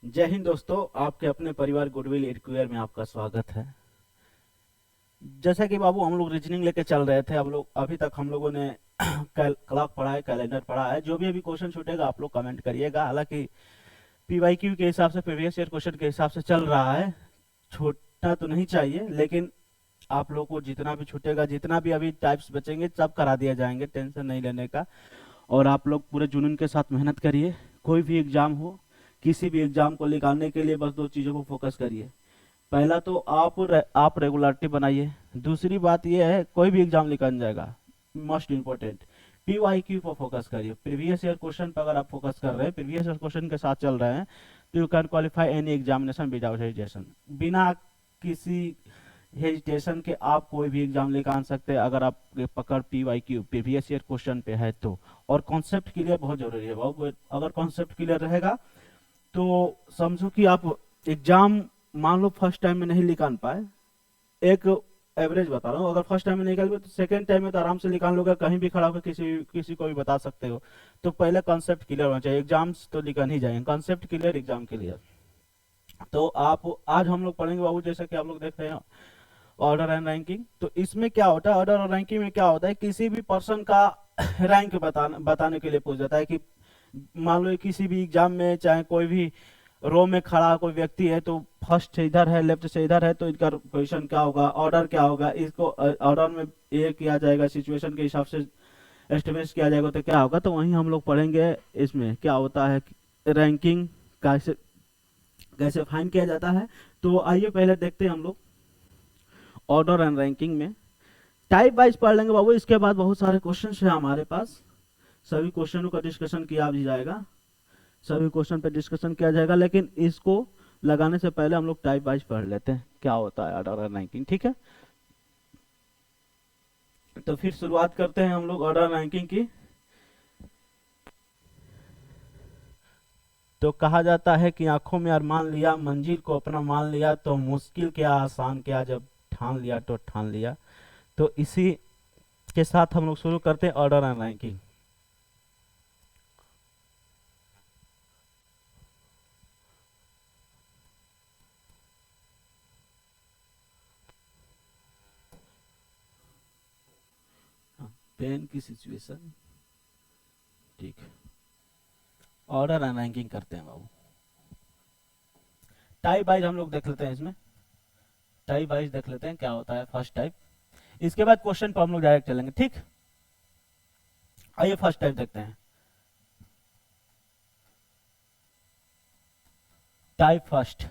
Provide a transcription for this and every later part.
जय हिंद दोस्तों, आपके अपने परिवार गुडविल एडक्यूआर में आपका स्वागत है। जैसा कि बाबू हम लोग रीजनिंग लेके चल रहे थे, अब लोग अभी तक हम लोगों ने क्लॉक पढ़ा है, कैलेंडर पढ़ा है। जो भी अभी क्वेश्चन छूटेगा आप लोग कमेंट करिएगा। हालांकि पीवाईक्यू के हिसाब से, प्रीवियस ईयर क्वेश्चन के हिसाब से चल रहा है, छूटना तो नहीं चाहिए, लेकिन आप लोग को जितना भी छूटेगा, जितना भी अभी टाइप्स बचेंगे सब करा दिया जाएंगे, टेंशन नहीं लेने का। और आप लोग पूरे जुनून के साथ मेहनत करिए। कोई भी एग्जाम हो, किसी भी एग्जाम को निकालने के लिए बस दो चीज़ों को फोकस करिए। पहला तो आप रेगुलरिटी बनाइए। दूसरी बात यह है, कोई भी एग्जाम निकल जाएगा, मोस्ट इंपॉर्टेंट पीवाईक्यू पर फोकस करिए। प्रीवियस ईयर क्वेश्चन पर अगर आप फोकस कर रहे हैं, प्रीवियस ईयर क्वेश्चन के साथ चल रहे हैं, तो you can qualify any examination without hesitation. बिना किसी हेजिटेशन के आप कोई भी एग्जाम निकाल सकते हैं, अगर आपके पकड़ पीवाईक्यू प्रीवियस ईयर क्वेश्चन पे है तो। और कॉन्सेप्ट क्लियर बहुत जरूरी है बाबू। अगर कॉन्सेप्ट क्लियर रहेगा तो समझो कि आप एग्जाम मान लो फर्स्ट टाइम में नहीं निकाल पाए, एक एवरेज बता रहा हूँ, अगर फर्स्ट टाइम में निकाल पाए तो सेकंड टाइम में तो आराम से निकाल लोगे, कहीं भी खड़ा होकर किसी को भी बता सकते हो। तो पहले कॉन्सेप्ट क्लियर होना चाहिए। एग्जाम्स तो निकल ही जाएंगे, कॉन्सेप्ट क्लियर, एग्जाम क्लियर। तो आप आज हम लोग पढ़ेंगे बाबू, जैसा कि आप लोग देख रहे हैं, ऑर्डर एंड रैंकिंग। तो इसमें क्या होता है, ऑर्डर और रैंकिंग में क्या होता है, किसी भी पर्सन का रैंक बताने के लिए पूछ जाता है कि मान लो किसी भी एग्जाम में, चाहे कोई भी रो में खड़ा कोई व्यक्ति है, तो फर्स्ट से इधर है, लेफ्ट से इधर है, तो इनका पोजीशन क्या होगा, ऑर्डर क्या होगा, इसको ऑर्डर में ये किया जाएगा, सिचुएशन के हिसाब से एस्टिमेट किया जाएगा, तो क्या होगा। तो वहीं हम लोग पढ़ेंगे इसमें क्या होता है, रैंकिंग कैसे कैसे फाइन किया जाता है। तो आइए पहले देखते हैं हम लोग ऑर्डर एंड रैंकिंग में। टाइप वाइज पढ़ लेंगे बाबू, इसके बाद बहुत सारे क्वेश्चन है हमारे पास, सभी क्वेश्चनों का डिस्कशन किया भी जाएगा, सभी क्वेश्चन पे डिस्कशन किया जाएगा। लेकिन इसको लगाने से पहले हम लोग टाइप वाइज पढ़ लेते हैं क्या होता है ऑर्डर एंड रैंकिंग, ठीक है। तो फिर शुरुआत करते हैं हम लोग ऑर्डर रैंकिंग की। तो कहा जाता है कि आंखों में अरमान लिया, मंजिल को अपना मान लिया, तो मुश्किल क्या आसान क्या, जब ठान लिया तो ठान लिया। तो इसी के साथ हम लोग शुरू करते हैं ऑर्डर एंड रैंकिंग। पेन की सिचुएशन, ठीक है। ऑर्डर एंड रैंकिंग करते हैं बाबू। टाइप वाइज हम लोग देख लेते हैं, इसमें टाइप वाइज देख लेते हैं क्या होता है फर्स्ट टाइप। इसके बाद क्वेश्चन पर हम लोग डायरेक्ट चलेंगे, ठीक। आइए फर्स्ट टाइप देखते हैं। टाइप फर्स्ट,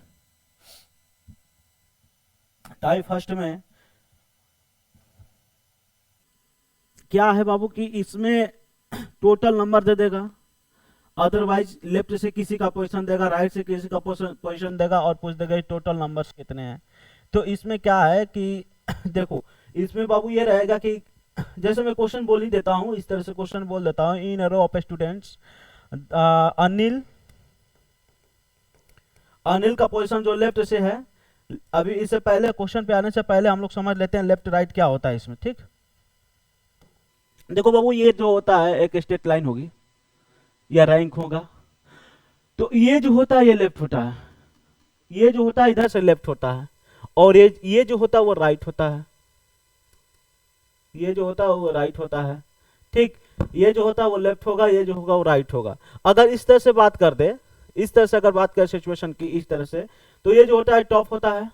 टाइप फर्स्ट में क्या है बाबू कि इसमें टोटल नंबर दे देगा, अदरवाइज लेफ्ट से किसी का पोजीशन देगा, राइट से किसी का पोजीशन देगा, और पूछ देगा टोटल नंबर्स कितने हैं। तो इसमें क्या है कि देखो, इसमें बाबू ये रहेगा कि जैसे मैं क्वेश्चन बोल ही देता हूं, इस तरह से क्वेश्चन बोल देता हूं। In a row of students, Anil Anil का पोजीशन जो लेफ्ट से है, अभी इससे पहले क्वेश्चन पे आने से पहले हम लोग समझ लेते हैं लेफ्ट राइट क्या होता है इसमें, ठीक। देखो बाबू, ये जो होता है एक स्ट्रेट लाइन होगी या रैंक होगा, तो ये जो होता है ये लेफ्ट होता है, ये जो होता है इधर से लेफ्ट होता है, और ये जो होता है वो राइट होता है, ये जो होता है वो राइट होता है, ठीक। ये जो होता है वो लेफ्ट होगा, ये जो होगा वो राइट होगा। अगर इस तरह से बात कर दे, इस तरह से अगर बात करें सिचुएशन की इस तरह से, तो ये जो होता है टॉप होता है,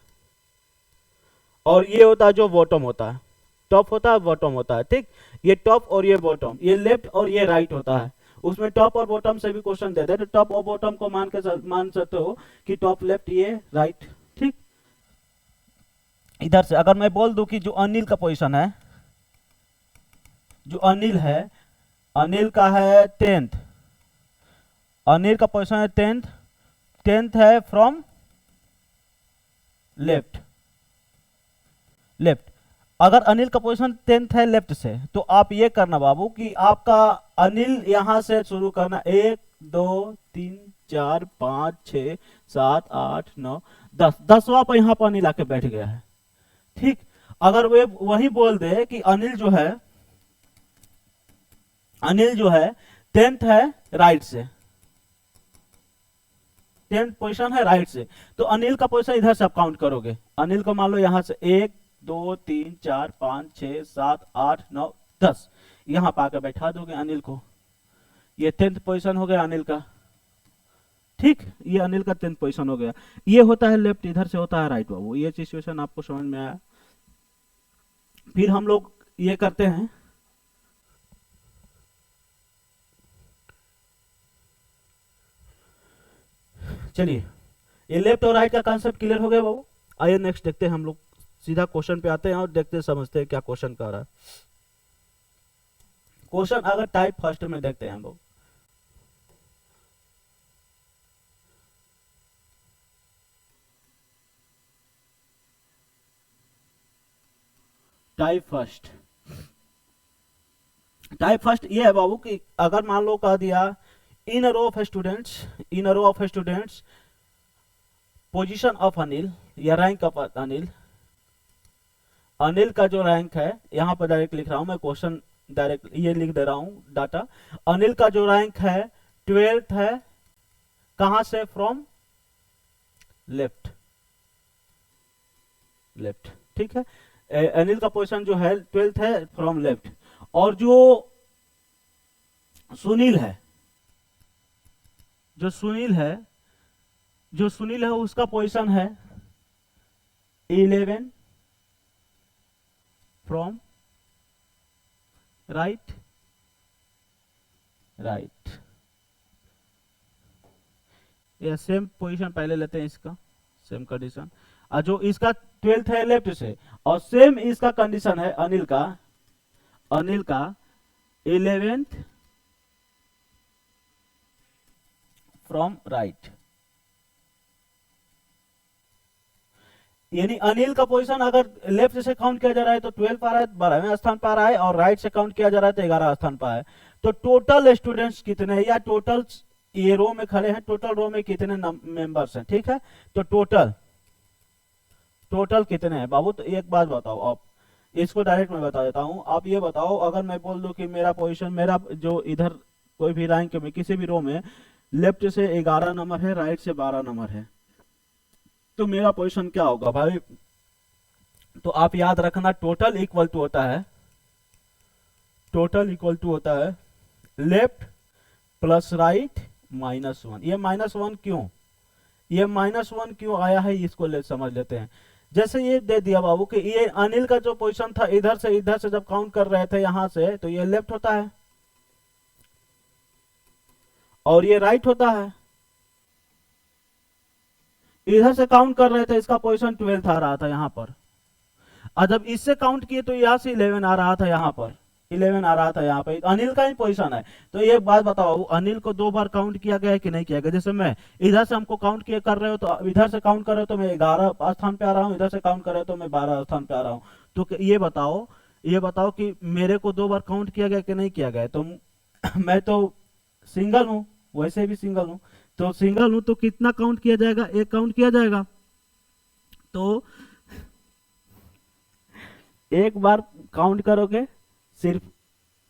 और ये होता है जो बॉटम होता है, टॉप होता है बॉटम होता है, ठीक। ये टॉप और ये बॉटम, ये लेफ्ट और ये राइट होता है। उसमें टॉप और बॉटम से भी क्वेश्चन देते हैं, तो टॉप और बॉटम को मान सकते हो कि टॉप लेफ्ट, ये राइट, ठीक। इधर से अगर मैं बोल दूं कि जो अनिल का पोजीशन है, जो अनिल है, अनिल का है 10th, अनिल का पोजीशन है 10th, 10th है फ्रॉम लेफ्ट, लेफ्ट। अगर अनिल का पोजीशन 10th है लेफ्ट से, तो आप ये करना बाबू कि आपका अनिल यहां से शुरू करना, 1 2 3 4 5 6 7 8 9 10, 10वां पर यहां पर अनिल आके बैठ गया है, ठीक। अगर वे वही बोल दे कि अनिल जो है, अनिल जो है 10th है राइट से, 10th पोजीशन है राइट से, तो अनिल का पोजीशन इधर से आप काउंट करोगे। अनिल को मान लो यहाँ से 1 2 3 4 5 6 7 8 9 10, यहाँ पे आकर बैठा दोगे अनिल को। ये 10th पोजीशन हो गया अनिल का, ठीक, ये अनिल का 10th पोजीशन हो गया। ये होता है लेफ्ट, इधर से होता है राइट बाबू। ये सिचुएशन आपको समझ में आया। फिर हम लोग ये करते हैं, चलिए ये लेफ्ट और राइट का कॉन्सेप्ट क्लियर हो गया बाबू। आइए नेक्स्ट देखते हैं, हम लोग सीधा क्वेश्चन पे आते हैं और देखते हैं, समझते हैं क्या क्वेश्चन कह रहा है। क्वेश्चन अगर टाइप फर्स्ट में देखते हैं हम लोग, टाइप फर्स्ट ये है बाबू कि अगर मान लो कह दिया in row of students position of Anil या रैंक ऑफ अनिल, अनिल का जो रैंक है, यहां पर डायरेक्ट लिख रहा हूं मैं क्वेश्चन, डायरेक्ट ये लिख दे रहा हूं डाटा। अनिल का जो रैंक है 12th है, कहां से, फ्रॉम लेफ्ट, ठीक है। अनिल का पोजीशन जो है 12th है फ्रॉम लेफ्ट, और जो सुनील है, जो सुनील है उसका पोजीशन है 11 फ्रॉम राइट। ये सेम पोजीशन पहले लेते हैं, इसका सेम कंडीशन, और जो इसका 12th है लेफ्ट से, और सेम इसका कंडीशन है अनिल का 11th फ्रॉम राइट। यानी अनिल का पोजीशन अगर लेफ्ट से काउंट किया जा रहा है तो 12 आ रहा है, 12वें स्थान पर आ रहा है, और राइट से काउंट किया जा रहा है तो 11 स्थान पर है। तो टोटल स्टूडेंट्स कितने हैं, या टोटल ये रो में खड़े हैं, टोटल रो में कितने मेंबर्स हैं, ठीक है। तो टोटल कितने हैं बाबू। तो एक बात बताओ आप, इसको डायरेक्ट मैं बता देता हूं। आप ये बताओ, अगर मैं बोल दूं कि मेरा पोजीशन, मेरा जो इधर कोई भी रैंक में किसी भी रो में लेफ्ट से 11 नंबर है, राइट से 12 नंबर है, तो मेरा पोजीशन क्या होगा भाई। तो आप याद रखना, टोटल इक्वल टू होता है लेफ्ट प्लस राइट -1। ये -1 क्यों, आया है, इसको समझ लेते हैं। जैसे ये दे दिया बाबू कि ये अनिल का जो पोजीशन था इधर से जब काउंट कर रहे थे यहां से, तो ये लेफ्ट होता है और ये राइट होता है। इधर से काउंट कर रहे थे, इसका पोजीशन 12 आ रहा था यहां पर, और जब इससे काउंट किए तो यहां से 11 आ रहा था, यहां पर 11 आ रहा था, यहाँ पे अनिल का ही पोजीशन है। तो ये बात बताओ, अनिल को 2 बार काउंट किया गया है कि नहीं किया गया। जैसे मैं इधर से हमको काउंट किए कर रहे हो, तो इधर से काउंट कर रहे हो तो मैं 11 स्थान पे आ रहा हूँ, इधर से काउंट कर रहे हो तो मैं 12 स्थान पे आ रहा हूँ। तो ये बताओ कि मेरे को 2 बार काउंट किया गया कि नहीं किया गया। तो मैं तो सिंगल हूँ, वैसे भी सिंगल हूँ, तो सिंगल हूँ तो कितना काउंट किया जाएगा, 1 काउंट किया जाएगा। तो एक बार काउंट करोगे सिर्फ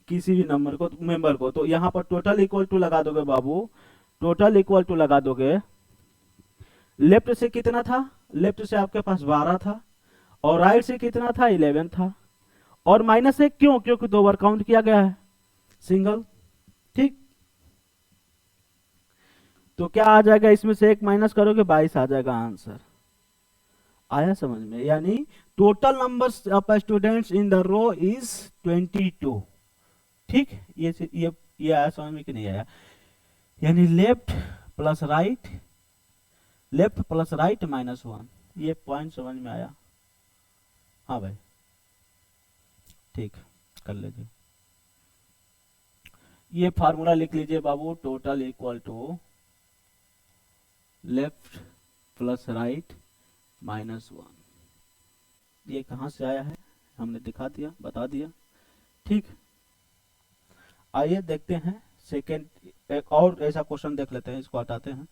किसी भी मेंबर को, तो यहाँ पर टोटल इक्वल टू लगा दोगे बाबू, लगा दोगे। लेफ्ट से कितना था, लेफ्ट से आपके पास 12 था, और राइट से कितना था, 11 था, और -1 क्यों, क्योंकि 2 बार काउंट किया गया है, सिंगल, ठीक। तो क्या आ जाएगा, इसमें से 1 माइनस करोगे 22 आ जाएगा आंसर। आया समझ में। यानी total numbers of students in the row is 22, ठीक। ये आया समझ में कि नहीं आया। यानी लेफ्ट प्लस राइट -1, ये पॉइंट समझ में आया। हाँ भाई, ठीक, कर लीजिए। ये फार्मूला लिख लीजिए बाबू, total equal to left plus right -1। ये कहां से आया है, हमने बता दिया, ठीक। आइए देखते हैं सेकेंड, एक और ऐसा क्वेश्चन देख लेते हैं, इसको हटाते हैं।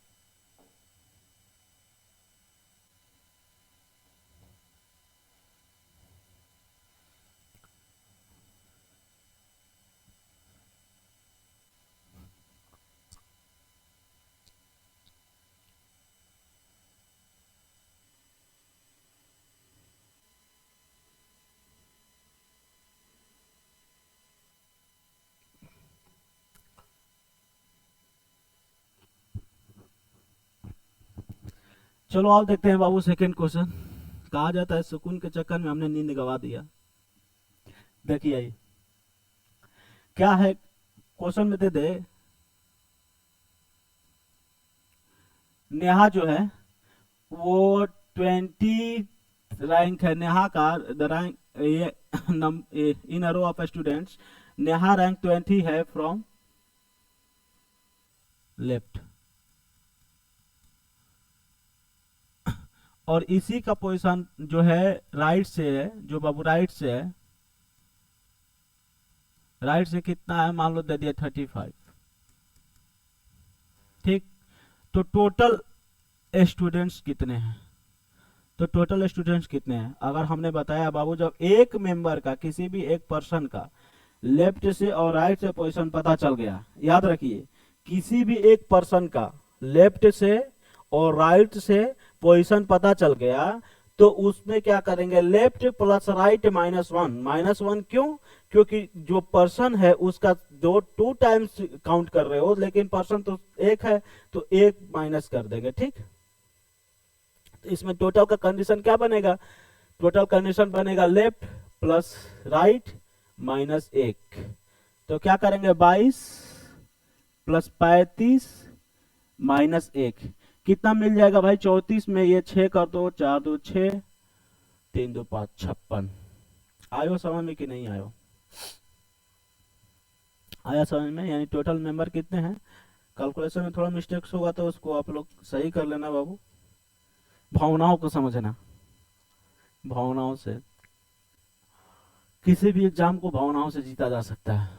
चलो आप देखते हैं बाबू सेकंड क्वेश्चन। कहा जाता है सुकून के चक्कर में हमने नींद गवा दिया। देखिए आइए क्या है क्वेश्चन में दे दे। नेहा जो है वो 20 रैंक है। नेहा का द रैंक ये in a row of students Neha rank 20 है फ्रॉम लेफ्ट, और इसी का पोजीशन जो है राइट से है, जो बाबू राइट से है, राइट से कितना है मान लो दे दिया 35। ठीक, तो टोटल स्टूडेंट्स कितने हैं? तो टोटल स्टूडेंट्स कितने हैं अगर हमने बताया बाबू जब एक मेंबर का किसी भी एक पर्सन का लेफ्ट से और राइट से पोजीशन पता चल गया, याद रखिए किसी भी एक पर्सन का लेफ्ट से और राइट से पोजीशन पता चल गया तो उसमें क्या करेंगे, लेफ्ट प्लस राइट -1। -1 क्यों? क्योंकि जो पर्सन है उसका दो 2 टाइम्स काउंट कर रहे हो लेकिन पर्सन तो एक है तो एक माइनस कर देंगे। ठीक, तो इसमें टोटल का कंडीशन क्या बनेगा? टोटल कंडीशन बनेगा लेफ्ट प्लस राइट -1। तो क्या करेंगे 22 प्लस 35 -1 कितना मिल जाएगा भाई 34 में ये 6 कर दो, 4 2 6, 3 2 5 56। आयो समझ में कि नहीं आयो? आया समझ में? यानी टोटल मेंबर कितने हैं? कैलकुलेशन में थोड़ा मिस्टेक्स होगा तो उसको आप लोग सही कर लेना बाबू, भावनाओं को समझना। भावनाओं से किसी भी एग्जाम को भावनाओं से जीता जा सकता है।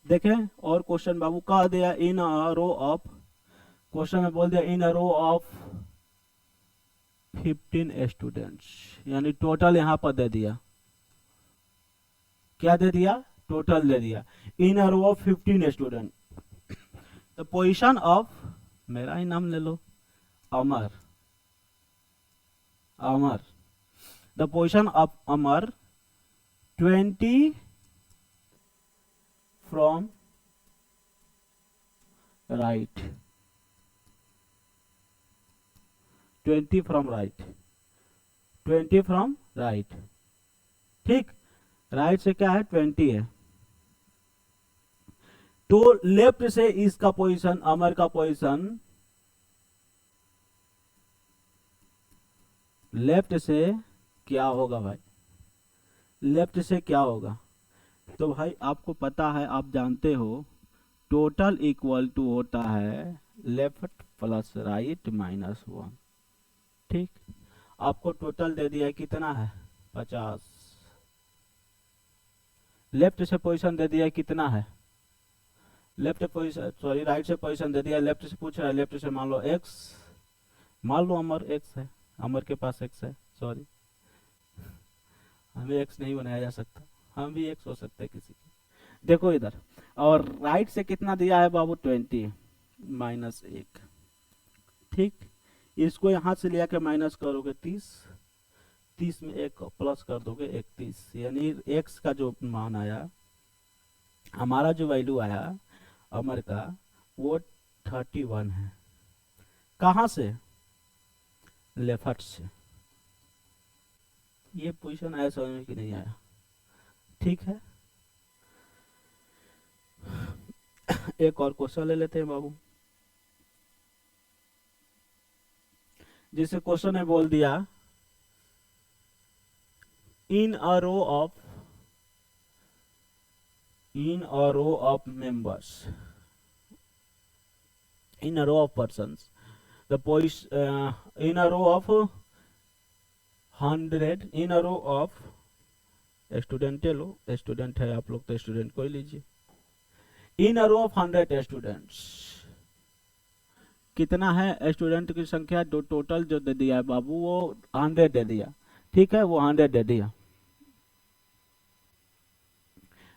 देखें और क्वेश्चन बाबू कहा दिया in a row of, question में बोल दिया in a row of 15 students, यानी टोटल यहां पर दे दिया। क्या दे दिया? टोटल दे दिया in a row of 15 student. The position of, मेरा ही नाम ले लो, Amar, Amar, the position of Amar 20 from right, 20 from right, 20 from right. ठीक, राइट से क्या है 20 है, तो लेफ्ट से इसका पोजीशन अमर का पोजीशन लेफ्ट से क्या होगा भाई? लेफ्ट से क्या होगा? तो भाई आपको पता है, आप जानते हो टोटल इक्वल टू होता है लेफ्ट प्लस राइट -1। ठीक, आपको टोटल दे दिया कितना है 50। लेफ्ट से पोजीशन दे दिया कितना है, लेफ्ट पोजीशन सॉरी राइट से पोजीशन दे दिया, लेफ्ट से पूछ रहा है, लेफ्ट से मान लो x, मान लो अमर x है, अमर के पास x है, सॉरी हमें x नहीं बनाया जा सकता, हम भी x हो सकते हैं किसी के। देखो इधर, और राइट से कितना दिया है बाबू 20 -1। ठीक, इसको यहां से लिया के माइनस करोगे 30, 30 में एक प्लस कर दोगे 31, यानी x का जो मान आया, हमारा जो वैल्यू आया अमर का वो 31 है। कहां से? लेफ्ट से। ये पोजीशन आया समझ में कि नहीं आया? ठीक है, एक और क्वेश्चन ले लेते हैं बाबू। जिसे क्वेश्चन ने बोल दिया in a row of members, in a row of persons, the position in a row of 100, in a row of student लो, स्टूडेंट है आप लोग तो स्टूडेंट को ही लीजिए। इन अ रो ऑफ 100 स्टूडेंट्स, कितना है स्टूडेंट की संख्या? जो टोटल जो दे दिया है बाबू वो 100 दे दिया। ठीक है, वो 100 दे दिया।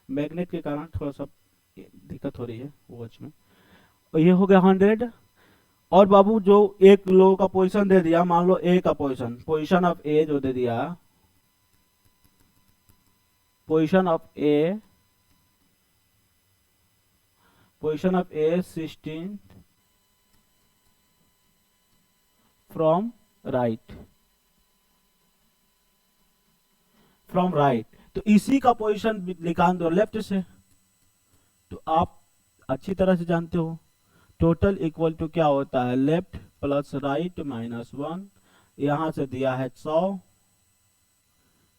मैग्नेट के कारण थोड़ा सा दिक्कत हो रही है वॉच में। और ये हो गया 100, और बाबू जो एक लोगों का पोजीशन दे दिया, मान लो ए का पोजीशन, पोजीशन ऑफ ए जो दे दिया, position of A position of A 16 from right, from right, तो इसी का पोजीशन निकाल दो लेफ्ट से। तो आप अच्छी तरह से जानते हो टोटल इक्वल टू क्या होता है, लेफ्ट प्लस राइट माइनस 1। यहां से दिया है 100,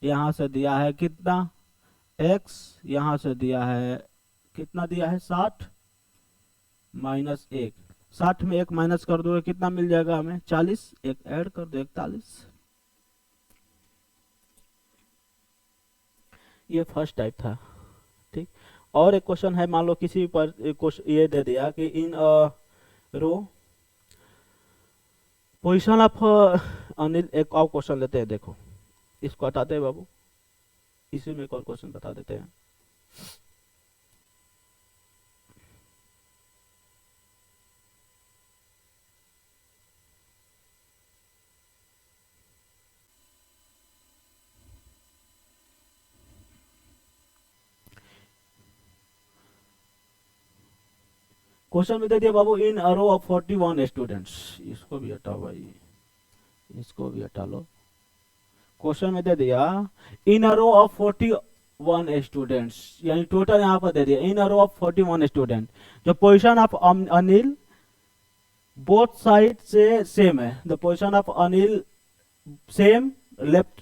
यहां से दिया है कितना x, यहां से दिया है कितना, दिया है 60 माइनस 1। 60 में 1 माइनस कर दो कितना मिल जाएगा हमें, 40। एक ऐड कर दो 41। ये फर्स्ट टाइप था, ठीक। और एक क्वेश्चन है, मान लो किसी पर क्वेश्चन ये दे दिया कि इन रो पोजीशन ऑफ अनिल। एक और क्वेश्चन लेते हैं, देखो इसको हटाते हैं बाबू, इसी में एक और क्वेश्चन बता देते हैं। क्वेश्चन में दे दिया बाबू, इन अ रो ऑफ 41 स्टूडेंट्स। इसको भी हटाओ भाई, इसको भी हटा लो। क्वेश्चन में दे दिया in a row of 41 students, यानी टोटल यहाँ पर दे दिया in a row of 41 student. जो position of Anil both side से सेम है, the position of Anil same left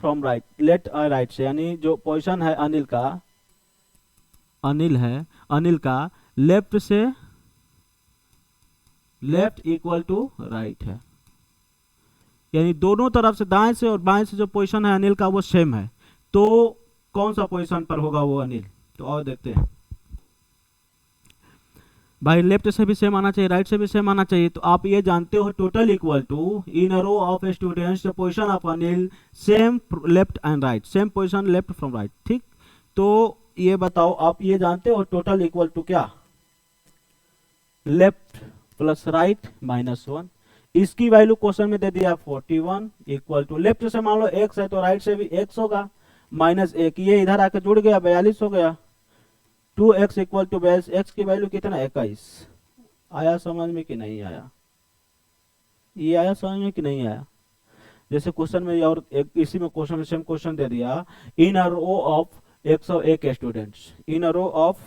from right, left right से, यानी जो पोजीशन है अनिल का, अनिल है, अनिल का लेफ्ट से लेफ्ट इक्वल टू राइट है, यानी दोनों तरफ से दाएं से और बाएं से जो पोजीशन है अनिल का वो सेम है। तो कौन सा पोजीशन पर होगा वो अनिल, तो और देखते हैं भाई। लेफ्ट से भी सेम आना चाहिए, राइट से भी सेम आना चाहिए। तो आप ये जानते हो total equal to in a row of students position of Anil same left and right, same position left from right, ठीक। तो ये बताओ, आप ये जानते हो टोटल इक्वल टू क्या, लेफ्ट प्लस राइट माइनस 1। इसकी वैल्यू क्वेश्चन में दे दिया 41 इक्वल टू, लेफ्ट से मान लो x है तो राइट से भी x होगा, माइनस 1, ये इधर आके जुड़ गया 42 हो गया। 2x इक्वल टू 42, x की वैल्यू कितना 21। आया समझ में कि नहीं आया, ये आया समझ में कि नहीं आया। जैसे क्वेश्चन में और एक इसी में क्वेश्चन में सेम क्वेश्चन दे दिया, in a row of 101 students, in a row of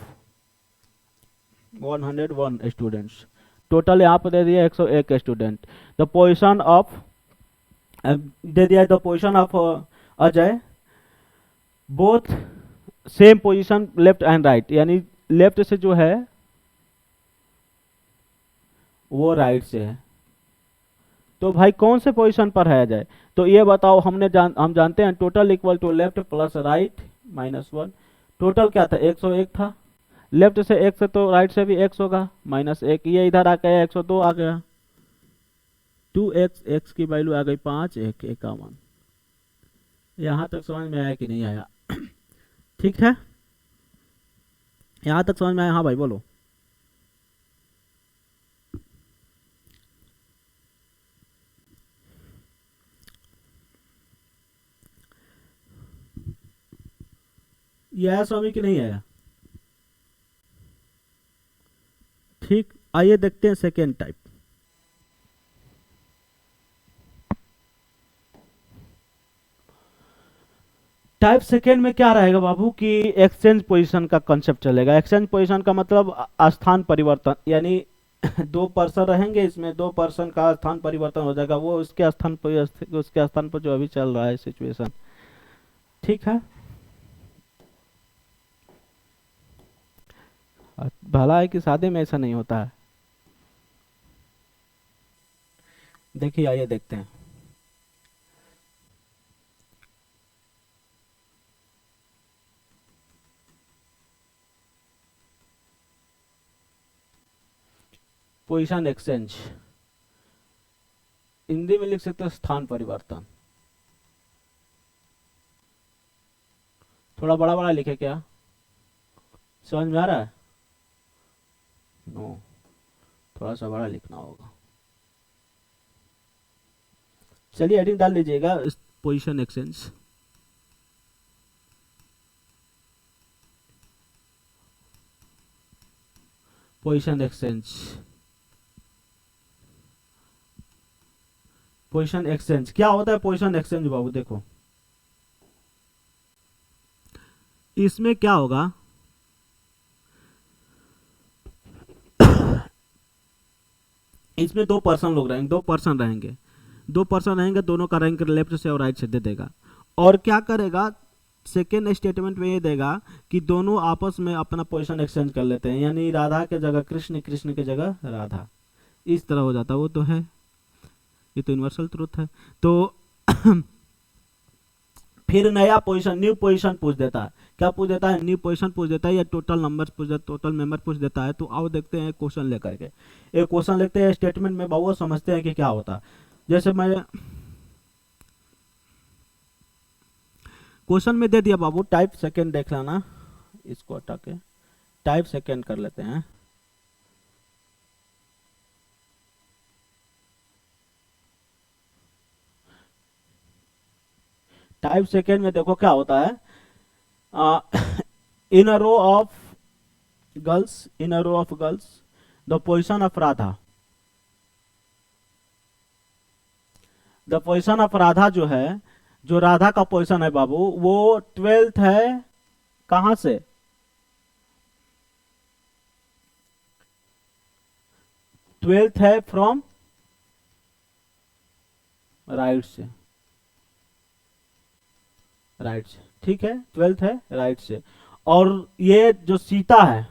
101 students, total यहाँ पर दे दिया 101 स्टूडेंट। द पोजीशन ऑफ दे दिया, the position of Ajay both same position left and right, यानी लेफ्ट से जो है वो राइट से है। तो भाई कौन से पोजीशन पर है अजय, तो ये बताओ। हम जानते हैं total equal to left plus right minus 1। Total क्या था 101 था, लेफ्ट से x है तो राइट से भी x होगा, माइनस 1, ये इधर आ गया 102 आ गया। 2x, x की वैल्यू आ गई 5, 1 51। यहां तक समझ में आया कि नहीं आया, ठीक है, यहां तक समझ में आया, हाँ भाई बोलो। ये आया समझ में कि नहीं आया, ठीक। आइए देखते हैं सेकेंड टाइप। टाइप सेकेंड में क्या रहेगा बाबू कि एक्सचेंज पोजीशन का कंसेप्ट चलेगा। एक्सचेंज पोजीशन का मतलब स्थान परिवर्तन, यानी दो पर्सन रहेंगे, इसमें दो पर्सन का स्थान परिवर्तन हो जाएगा, वो उसके स्थान पर जो अभी चल रहा है सिचुएशन, ठीक है। भला है कि शादी में ऐसा नहीं होता है। देखिए आइए देखते हैं। पोजीशन एक्सचेंज हिंदी में लिख सकते हो स्थान परिवर्तन। थोड़ा बड़ा बड़ा लिखे क्या, समझ में आ रहा है, नो थोड़ा सा बड़ा लिखना होगा। चलिए हेडिंग डाल लीजिएगा position exchange. Position exchange, position exchange क्या होता है? पोजीशन एक्सचेंज बाबू देखो, इसमें क्या होगा, इसमें दो पर्सन लोग रहेंगे, दो पर्सन रहेंगे, दोनों का रैंक लेफ्ट से और राइट से दे देगा। और क्या करेगा, सेकेंड स्टेटमेंट में ये देगा कि दोनों आपस में अपना पोजीशन एक्सचेंज कर लेते हैं, यानी राधा के जगह कृष्ण, कृष्ण के जगह राधा, इस तरह हो जाता है। वो तो है, ये तो यूनिवर्सल ट्रुथ है। तो फिर नया पोजीशन, न्यू पोजीशन पूछ देता है। क्या पूछ देता है? न्यू पोजीशन पूछ देता है, या टोटल नंबर्स पूछ देता, टोटल मेंबर पूछ देता है। तो आओ देखते हैं क्वेश्चन लेकर के, एक क्वेश्चन लिखते हैं स्टेटमेंट में बाबू, समझते हैं कि क्या होता है। जैसे मैं क्वेश्चन में दे दिया बाबू, टाइप सेकेंड देख लेना, इसको हटा के टाइप सेकेंड कर लेते हैं। टाइप सेकेंड में देखो क्या होता है, in a row of girls, in a row of girls the position of Radha, the position of Radha जो है, जो राधा का पोजीशन है बाबू, वो 12th है। कहां से? 12th है फ्रॉम राइट से, राइट से, ठीक है, 12th है राइट से। और ये जो सीता है,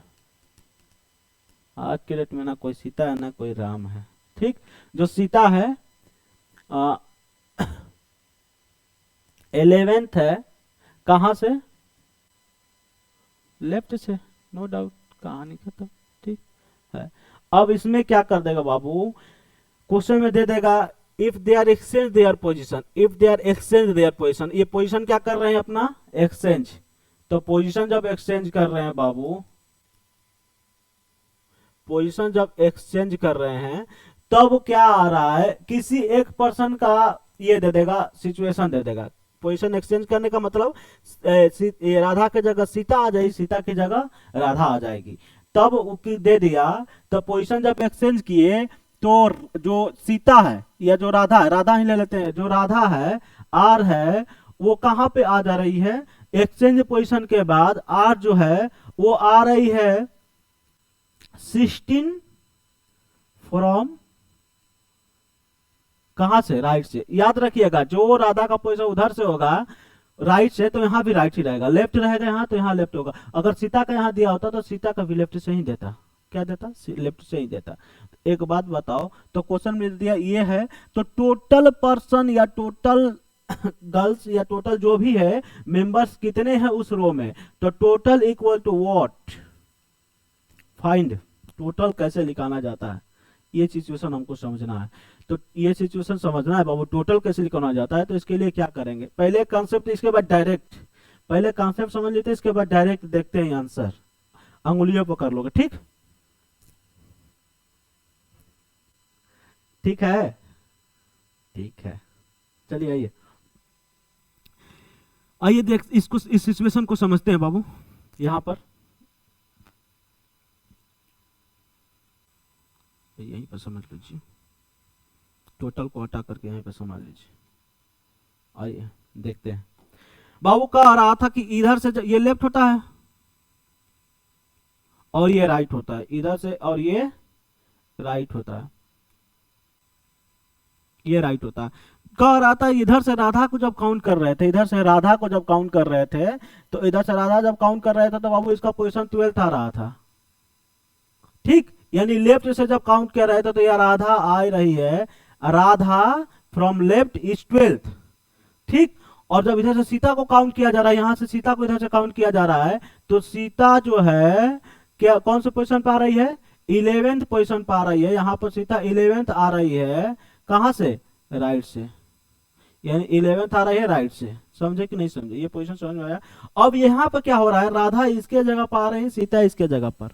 आज के डेट में ना कोई सीता है ना कोई राम है, ठीक, जो सीता है 11th है, कहां से? लेफ्ट से, नो डाउट, कहानी खत्म, ठीक है। अब इसमें क्या कर देगा बाबू, क्वेश्चन में दे देगा if they are exchange their position, if they are exchange their position, ये पोजीशन क्या कर रहे हैं अपना? एक्सचेंज। तो पोजीशन जब एक्सचेंज कर रहे हैं बाबू, पोजीशन जब एक्सचेंज कर रहे हैं, तब क्या आ रहा है, किसी एक पर्सन का ये दे देगा, सिचुएशन दे देगा। पोजीशन एक्सचेंज करने का मतलब ये राधा की जगह सीता आ जाएगी, सीता की जगह राधा आ जाएगी, तब दे दिया। तो पोजीशन जब एक्सचेंज किए, तो जो सीता है या जो राधा है, राधा ही ले लेते हैं, जो राधा है आर है, वो कहां पे आ जा रही है? एक्सचेंज पोजीशन के बाद आर जो है वो आ रही है 16 फ्रॉम, कहां से? राइट से। याद रखिएगा, जो राधा का पोजीशन उधर से होगा राइट से, तो यहां भी राइट ही रहेगा, लेफ्ट रहेगा यहां तो यहां लेफ्ट होगा। अगर सीता का यहां दिया होता तो सीता का भी लेफ्ट से ही देता, क्या देता? लेफ्ट से ही देता। एक बात बताओ, तो क्वेश्चन में दिया ये है, तो टोटल पर्सन या टोटल गर्ल्स या टोटल जो भी है मेंबर्स कितने हैं उस रो में? तो total equal to what? Find total कैसे निकाला जाता है, ये सिचुएशन हमको समझना है। तो ये सिचुएशन समझना है बाबू, टोटल कैसे निकाला जाता है। तो इसके लिए क्या करेंगे, पहले कॉन्सेप्ट, इसके बाद डायरेक्ट, पहले कॉन्सेप्ट समझ लेते हैं, इसके बाद डायरेक्ट देखते हैं आंसर, अंगुलियों पर कर लोगे, ठीक, ठीक है, ठीक है। चलिए आइए, आइए देख इसको, इस सिचुएशन को समझते हैं बाबू। यहां पर यहीं पर समझ लीजिए, टोटल को हटा करके यहीं पर समझ लीजिए। आइए देखते हैं। बाबू कह रहा था कि इधर से ये लेफ्ट होता है और ये राइट होता है, इधर से और ये राइट होता है, ये राइट होता है। कह रहा था इधर से राधा को जब काउंट कर रहे थे, इधर से राधा को जब काउंट कर रहे थे, तो इधर से राधा जब काउंट कर रहे थे तो बाबू इसका पोजीशन 12th आ रहा था, ठीक, यानी लेफ्ट से जब काउंट कर रहे थे तो यह राधा आ रही है, Radha from left is 12th, ठीक। और जब इधर से सीता को काउंट किया जा रहा है, यहां से सीता को इधर से काउंट किया जा रहा है, तो सीता जो है क्या कौन से पोजीशन पे आ रही है? 11th पोजीशन पे आ रही है। यहां पर सीता 11th आ रही है, कहां से? राइट से, यानी 11th आ रही है राइट से। समझे कि नहीं समझे? ये पोजीशन समझ में आया? अब यहां पर क्या हो रहा है, राधा इसके जगह पर आ रही है, सीता इसके जगह पर,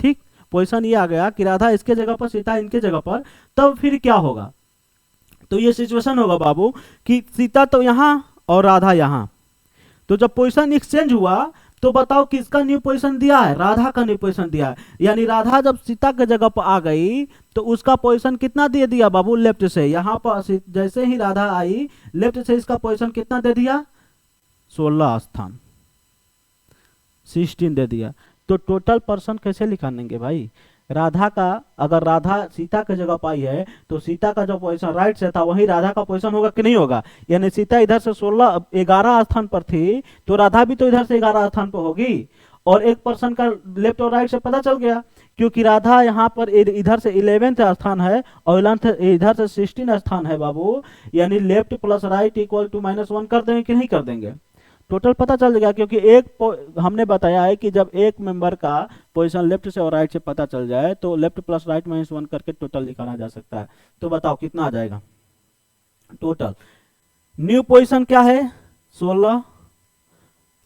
ठीक, पोजीशन ये आ गया कि राधा इसके जगह पर, सीता इनके जगह पर। तब फिर क्या होगा, तो ये सिचुएशन होगा बाबू कि सीता तो यहां और राधा यहां, तो जब पोजीशन एक्सचेंज हुआ तो बताओ किसका न्यू पोजीशन दिया है, राधा का न्यू पोजीशन दिया है। यानी राधा जब सीता के जगह पर आ गई तो उसका पोजीशन कितना दे दिया बाबू, लेफ्ट से। यहां पर जैसे ही राधा आई लेफ्ट से इसका पोजीशन कितना दे दिया, 16 स्थान, 16 दे दिया। तो टोटल पर्सन कैसे निकालेंगे भाई, राधा का, अगर राधा सीता की जगह पाई है तो सीता का जो पोजीशन राइट से था वही राधा का पोजीशन होगा कि नहीं होगा। यानी सीता इधर से 11 स्थान पर थी तो राधा भी तो इधर से 11 स्थान पर होगी। और एक पर्सन का लेफ्ट और राइट से पता चल गया, क्योंकि राधा यहाँ पर इधर से 11th स्थान है और इधर से 16 स्थान है बाबू। यानी left plus right equal to -1 कर देंगे कि नहीं कर देंगे, टोटल पता चल जाएगा। क्योंकि हमने बताया है कि जब एक मेंबर का पोजीशन लेफ्ट से और राइट से पता चल जाए तो लेफ्ट प्लस राइट -1 करके टोटल निकाला जा सकता है। तो बताओ कितना आ जाएगा टोटल। न्यू पोजीशन क्या है 16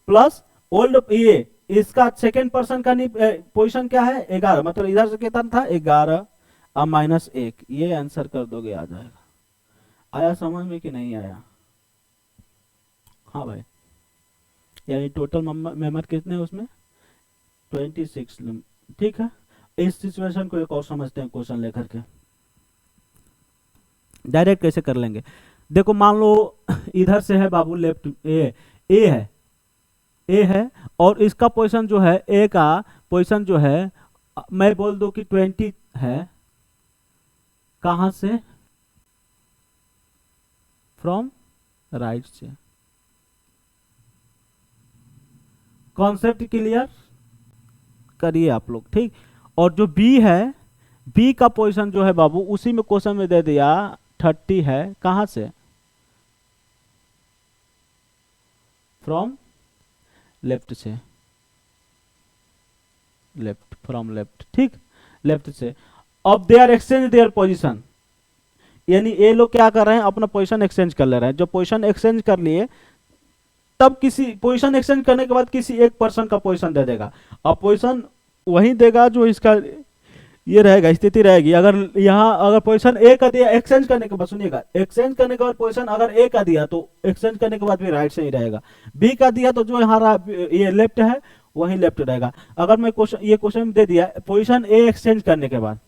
प्लस ओल्ड, ये इसका सेकेंड पर्सन का पोजीशन क्या है 11, मतलब इधर से कितना था 11 अब -1, ये आंसर कर दोगे आ जाएगा। आया समझ में कि नहीं आया, हाँ भाई। यानी टोटल मेंबर कितने उसमें 26, ठीक है। इस सिचुएशन को एक और समझते हैं क्वेश्चन लेकर के, डायरेक्ट कैसे कर लेंगे। देखो मान लो इधर से है बाबू लेफ्ट ए है और इसका पोजीशन जो है ए का पोजीशन जो है मैं बोल दूं कि 20 है, कहां से, फ्रॉम राइट से। कॉन्सेप्ट क्लियर करिए आप लोग, ठीक। और जो बी है, बी का पोजीशन जो है बाबू उसी में क्वेश्चन में दे दिया 30 है, कहां से, फ्रॉम लेफ्ट से, लेफ्ट फ्रॉम लेफ्ट, ठीक, लेफ्ट से। अब they are exchange their position, यानी ये लोग क्या कर रहे हैं अपना पोजीशन एक्सचेंज कर ले रहे हैं। जो पोजीशन एक्सचेंज कर लिए तब किसी पोजीशन एक्सचेंज करने के बाद किसी एक पर्सन का पोजीशन दे देगा। अब पोजीशन वही देगा जो इसका ये रहेगा, स्थिति रहेगी। अगर यहाँ अगर पोजीशन ए का दिया एक्सचेंज करने के बाद, सुनिएगा, एक्सचेंज करने के बाद पोजीशन अगर ए का दिया तो एक्सचेंज करने के बाद भी राइट से ही रहेगा। बी का दिया तो जो यहाँ ये लेफ्ट है वही लेफ्ट रहेगा। अगर मैं ये क्वेश्चन दे दिया पोजीशन ए एक्सचेंज करने के बाद,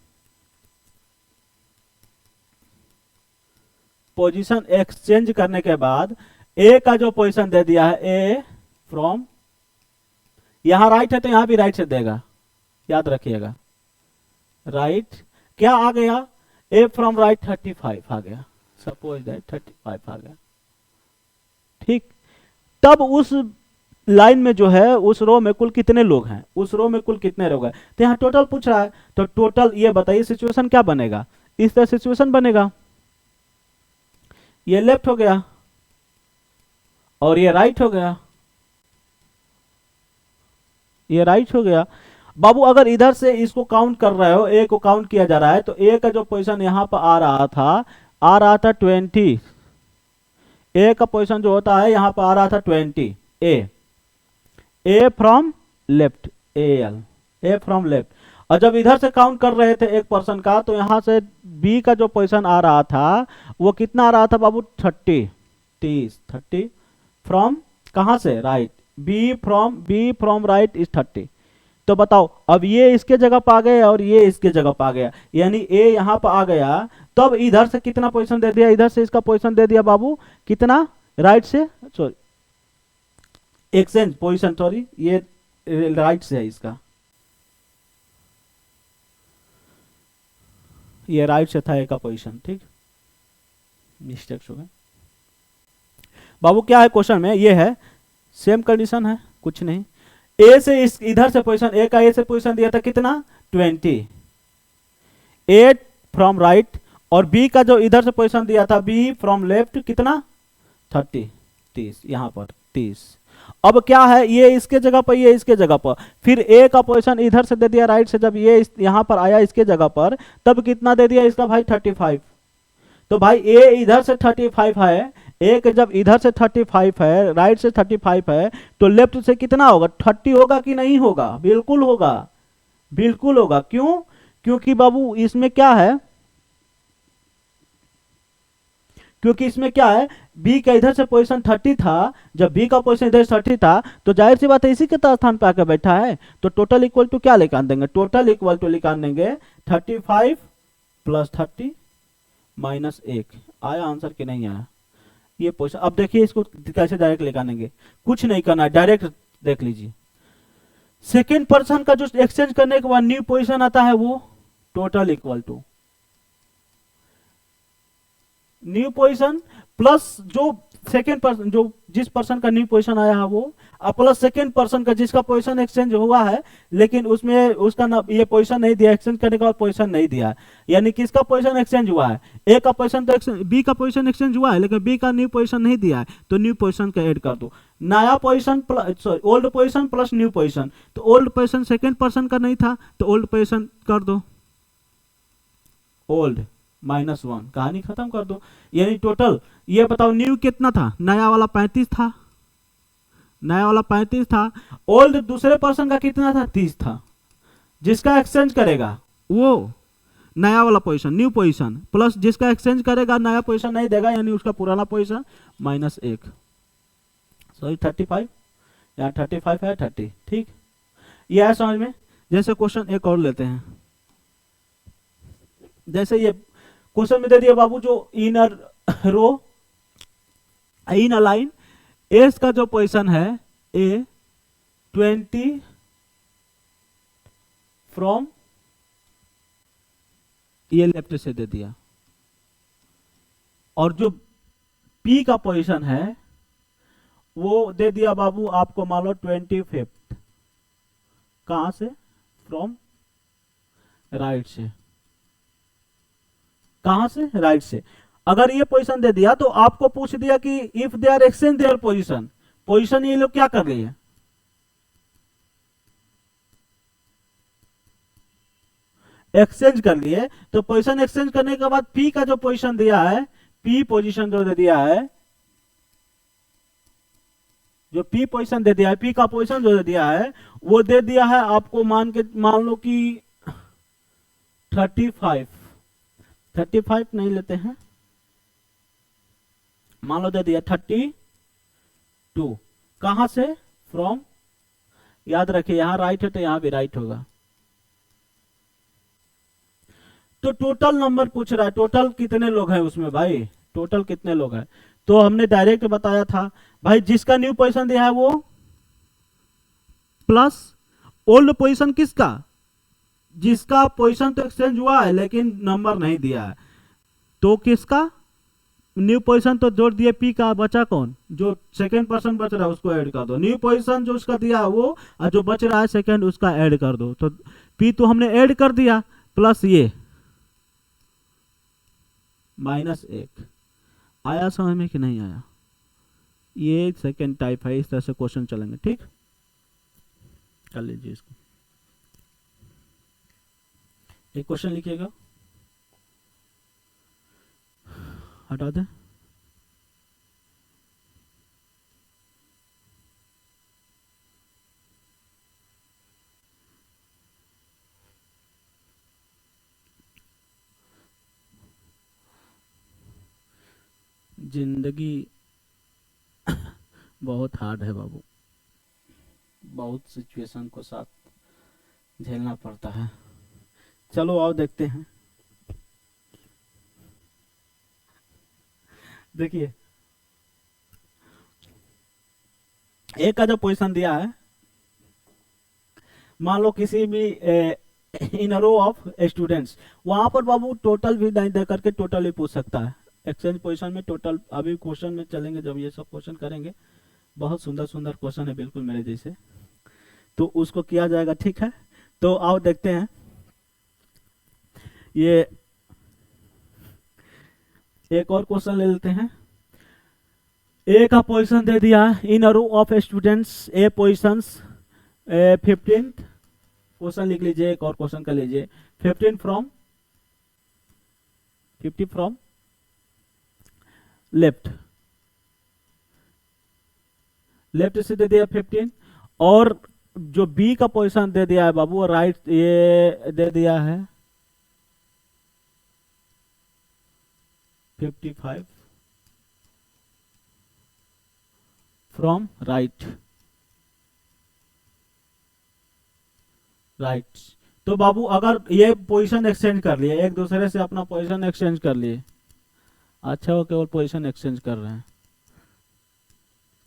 पोजीशन एक्सचेंज करने के बाद ए का जो पोजीशन दे दिया है ए फ्रॉम, यहां राइट है तो यहां भी राइट से देगा, याद रखिएगा। राइट क्या आ गया, ए फ्रॉम राइट 35 आ गया, सपोज दैट 35 आ गया, ठीक। तब उस लाइन में जो है उस रो में कुल कितने लोग हैं, उस रो में कुल कितने लोग हैं, तो यहां टोटल पूछ रहा है। तो टोटल ये बताइए सिचुएशन क्या बनेगा, इस तरह सिचुएशन बनेगा, ये लेफ्ट हो गया और ये राइट हो गया, ये राइट हो गया बाबू। अगर इधर से इसको काउंट कर रहे हो, ए को काउंट किया जा रहा है, तो ए का जो पोजीशन यहां पर आ रहा था 20, ए का पोजीशन जो होता है यहां पर आ रहा था 20, A from left, A from left. और जब इधर से काउंट कर रहे थे एक पर्सन का तो यहां से बी का जो पोजीशन आ रहा था वो कितना आ रहा था बाबू 30 फ्रॉम कहां से, right, B from right is 30। तो बताओ अब ये इसके जगह पर आ गया और ये इसके जगह पर आ गया, यानी ए यहां पर आ गया, तब इधर से कितना पोजीशन दे दिया, इधर से इसका पोजीशन दे दिया बाबू कितना, राइट से, सॉरी एक्सचेंज पोजीशन, सॉरी ये राइट से है इसका, ये राइट से था ए का पोजीशन, ठीक, मिस्टेक हो गया बाबू। क्या है क्वेश्चन में, ये है सेम कंडीशन है, कुछ नहीं। ए से इस इधर से पोजीशन, ए का ए से पोजीशन दिया था कितना 20, 8 फ्रॉम राइट, और बी का जो इधर से पोजीशन दिया था बी फ्रॉम लेफ्ट कितना 30 यहां पर 30। अब क्या है, ये इसके जगह पर, ये इसके जगह पर, फिर ए का पोजीशन इधर से दे दिया राइट से, जब ये यहां पर आया इसके जगह पर तब कितना दे दिया इसका भाई 35। तो भाई ए इधर से 35 है, एक जब इधर से 35 है, राइट से 35 है, तो लेफ्ट से कितना होगा 30 होगा कि नहीं होगा, बिल्कुल होगा, बिल्कुल होगा। क्यों, क्योंकि बाबू इसमें क्या है, क्योंकि इसमें क्या है, बी का इधर से पोजीशन 30 था, जब बी का पोजीशन इधर 30 था तो जाहिर सी बात है इसी के स्थान पे आकर बैठा है, तो टोटल इक्वल टू क्या निकाल देंगे, टोटल इक्वल टू निकाल देंगे 35 प्लस 30 माइनस 1। आया आंसर कि नहीं आया, ये पोजीशन। अब देखिए इसको कैसे डायरेक्ट निकालेंगे, कुछ नहीं करना है, डायरेक्ट देख लीजिए। सेकेंड पर्सन का जो एक्सचेंज करने के बाद न्यू पोजीशन आता है वो total equal to new position plus जो सेकेंड पर्सन, जो जिस पर्सन का न्यू पोजीशन आया है वो, प्लस सेकेंड पर्सन का जिसका पोजीशन एक्सचेंज हुआ है लेकिन उसमें उसका ना ये पोजीशन नहीं दिया, एक्सचेंज करने के बाद पोजीशन नहीं दिया, यानी किसका पोजीशन एक्सचेंज हुआ है, ए का पोजीशन तो बी का पोजीशन एक्सचेंज हुआ है लेकिन बी का न्यू पोजीशन नहीं दिया है, तो न्यू पोजीशन का ऐड कर दो। नया position sorry old position plus new position, तो ओल्ड पोजीशन सेकेंड पर्सन का नहीं था तो ओल्ड पोजीशन कर दो, ओल्ड -1, कहानी खत्म कर दो। यानी टोटल ये बताओ न्यू कितना था, नया वाला 35 था, नया वाला 35 था, ओल्ड दूसरे पर्सन का कितना था, 30 था, जिसका एक्सचेंज करेगा वो नया वाला पोजीशन न्यू पोजीशन प्लस जिसका एक्सचेंज करेगा नया पोजीशन नहीं देगा यानी उसका पुराना पोजीशन -1, सॉरी 35, यहाँ 35 है 30, ठीक, ये है समझ में। जैसे क्वेश्चन एक और लेते हैं, जैसे ये क्वेश्चन में दे दिया बाबू जो इनर रो इन अलाइन एस का जो पोजीशन है ए 20 फ्रॉम, ये लेफ्ट से दे दिया, और जो पी का पोजीशन है वो दे दिया बाबू आपको मान लो 25, कहां से, फ्रॉम राइट से, कहां से, राइट से। अगर ये पोजीशन दे दिया तो आपको पूछ दिया कि if they are exchange their position, position ये लोग क्या कर रही है, एक्सचेंज कर लिए, तो पोजीशन एक्सचेंज करने के बाद पी का जो पोजीशन दिया है, पी पोजीशन जो दे दिया है, जो पी पोजीशन दे दिया है, पी का पोजीशन जो दे दिया है वो दे दिया है आपको मान लो कि 35 नहीं लेते हैं, मान लो दे दिया 32, कहां से, फ्रॉम, याद रखिए यहां राइट है तो यहां भी राइट होगा। तो टोटल नंबर पूछ रहा है, टोटल कितने लोग हैं उसमें भाई, टोटल कितने लोग हैं, तो हमने डायरेक्ट बताया था भाई जिसका न्यू पोजीशन दिया है वो प्लस ओल्ड पोजीशन किसका, जिसका पोजीशन तो एक्सचेंज हुआ है लेकिन नंबर नहीं दिया है, तो किसका न्यू पोजीशन तो जोड़ दिए पी का, बचा कौन, जो सेकेंड पर्सन बच रहा है उसको ऐड कर दो, न्यू पोजीशन जो उसका दिया है वो, और जो बच रहा है सेकेंड उसका ऐड कर दो, तो पी तो हमने ऐड कर दिया प्लस ये -1। आया समझ में कि नहीं आया, ये सेकेंड टाइप है, इस तरह से क्वेश्चन चलेंगे, ठीक, कर लीजिए इसको, एक क्वेश्चन लिखिएगा, हटा दें, जिंदगी बहुत हार्ड है बाबू, बहुत सिचुएशन को साथ झेलना पड़ता है। चलो आओ देखते हैं, देखिए ए का जो पोजीशन दिया है, मान लो किसी भी इन रो ऑफ स्टूडेंट्स, वहां पर बाबू टोटल भी नहीं दे करके टोटल ही पूछ सकता है, एक्सचेंज पोजीशन में टोटल, अभी क्वेश्चन में चलेंगे जब ये सब क्वेश्चन करेंगे, बहुत सुंदर सुंदर क्वेश्चन है बिल्कुल मेरे जैसे, तो उसको किया जाएगा, ठीक है। तो आओ देखते हैं, ये एक और क्वेश्चन ले लेते हैं, ए का पोजीशन दे दिया in a row of students, A positions 15, question लिख लीजिए, एक और क्वेश्चन कर लीजिए, 50 फ्रॉम लेफ्ट, लेफ्ट से दे दिया 15, और जो बी का पोजीशन दे दिया है बाबू राइट, ये दे दिया है 55, फ्रॉम राइट। राइट। तो बाबू अगर ये पोजीशन एक्सचेंज कर लिए, एक दूसरे से अपना पोजीशन एक्सचेंज कर लिए, अच्छा वो केवल पोजीशन एक्सचेंज कर रहे हैं,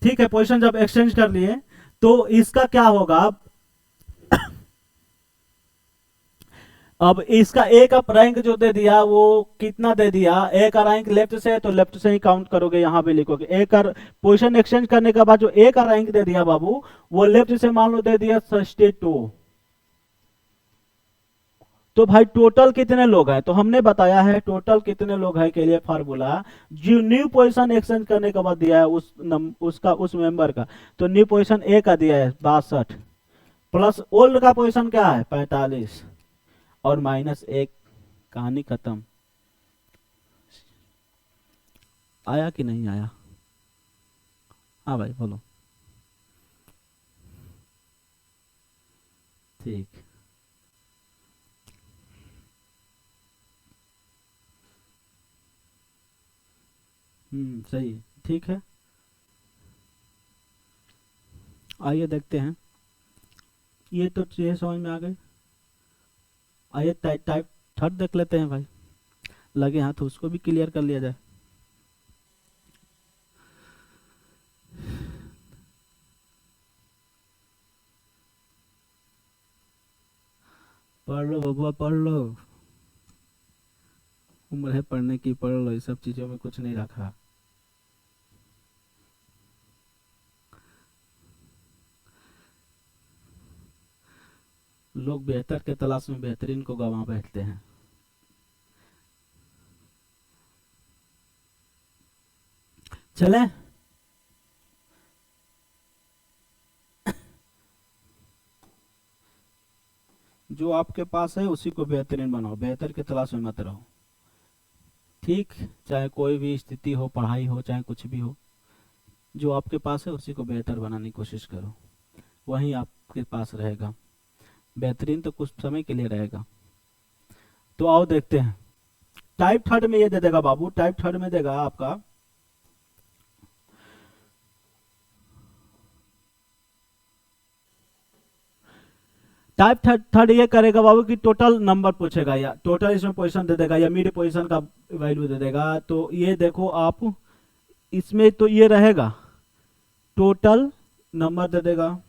ठीक है। पोजीशन जब एक्सचेंज कर लिए तो इसका क्या होगा, अब इसका ए का रैंक जो दे दिया वो कितना दे दिया, ए का रैंक लेफ्ट से है तो लेफ्ट से ही काउंट करोगे, यहां पे लिखोगे ए का पोजीशन एक्सचेंज करने के बाद जो ए का रैंक दे दिया बाबू, वो लेफ्ट से मान लो दे दिया 62। तो भाई टोटल कितने लोग हैं, तो हमने बताया है टोटल कितने लोग हैं के लिए फार्मूला, जो न्यू पोजीशन एक्सचेंज करने के बाद दिया है उसका उस मेंबर का, तो न्यू पोजीशन ए का दिया है 62 प्लस ओल्ड का पोजीशन क्या है 45 और माइनस 1, कहानी खत्म। आया कि नहीं आया? हाँ भाई बोलो। ठीक। सही, ठीक है। आइए देखते हैं, ये तो चीजें समझ में आ गई। आइए टाइप थर्ड देख लेते हैं भाई, लगे हाथ उसको भी क्लियर कर लिया जाए। पढ़ लो बबुआ पढ़ लो, उम्र है पढ़ने की, पढ़ लो, ये सब चीजों में कुछ नहीं रखा। लोग बेहतर के तलाश में बेहतरीन को गंवा बैठते हैं। चले, जो आपके पास है उसी को बेहतरीन बनाओ, बेहतर के तलाश में मत रहो, ठीक। चाहे कोई भी स्थिति हो, पढ़ाई हो, चाहे कुछ भी हो, जो आपके पास है उसी को बेहतर बनाने की कोशिश करो, वही आपके पास रहेगा। बेहतरीन तो कुछ समय के लिए रहेगा। तो आओ देखते हैं, टाइप थर्ड में ये दे देगा बाबू, टाइप थर्ड में देगा आपका टाइप थर्ड ये करेगा बाबू कि टोटल नंबर पूछेगा, या टोटल इसमें पोजीशन दे देगा, या मिड पोजीशन का वैल्यू दे देगा। तो ये देखो आप, इसमें तो ये रहेगा टोटल नंबर दे देगा,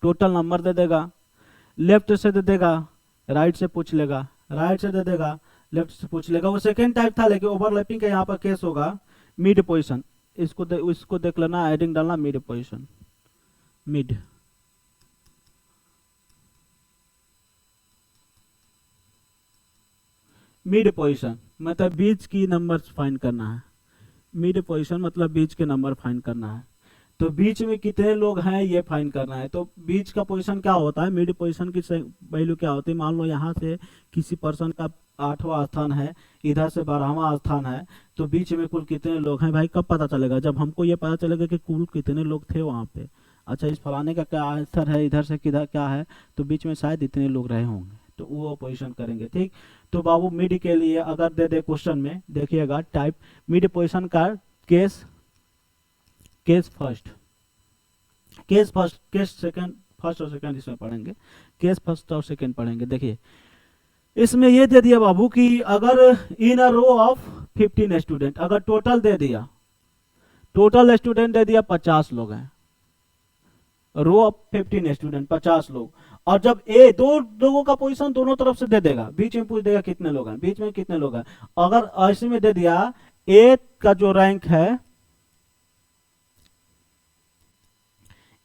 टोटल नंबर दे देगा, लेफ्ट से दे देगा, राइट से पूछ लेगा, राइट से दे देगा, लेफ्ट से पूछ लेगा। वो सेकेंड टाइप था, लेकिन ओवरलैपिंग का यहाँ पर केस होगा। मिड पोजीशन, इसको देख लेना, हेडिंग डालना mid position, mid. Mid position मतलब बीच की नंबर फाइंड करना है, मिड पोजीशन मतलब बीच के नंबर फाइंड करना है। तो बीच में कितने लोग हैं ये फाइंड करना है। तो बीच का पोजीशन क्या होता है, मिड पोजीशन की वैल्यू क्या होती है, मान लो यहाँ से किसी पर्सन का 8वां स्थान है, इधर से 12वां स्थान है, तो बीच में कुल कितने लोग हैं भाई, कब पता चलेगा, जब हमको ये पता चलेगा कि कुल कितने लोग थे वहाँ पे। अच्छा इस फलाने का क्या आंसर है, इधर से किधर क्या है, तो बीच में शायद इतने लोग रहे होंगे, तो वो पोजीशन करेंगे, ठीक। तो बाबू मिड के लिए अगर दे दे क्वेश्चन में, देखिएगा टाइप मिड पोजीशन का case, case first, case first, case second, first और सेकंड इसमें पढ़ेंगे, केस फर्स्ट और सेकंड पढ़ेंगे। देखिए इसमें ये दे दिया बाबू कि अगर इन अ रो ऑफ 15 स्टूडेंट, अगर टोटल दे दिया, टोटल स्टूडेंट दे दिया 50 लोग हैं, रो ऑफ 15 स्टूडेंट 50 लोग, और जब ए दो लोगों का पोजीशन दोनों तरफ से दे देगा, बीच में पूछ देगा कितने लोग हैं, बीच में कितने लोग हैं। अगर ऐसे में दे दिया ए का जो रैंक है,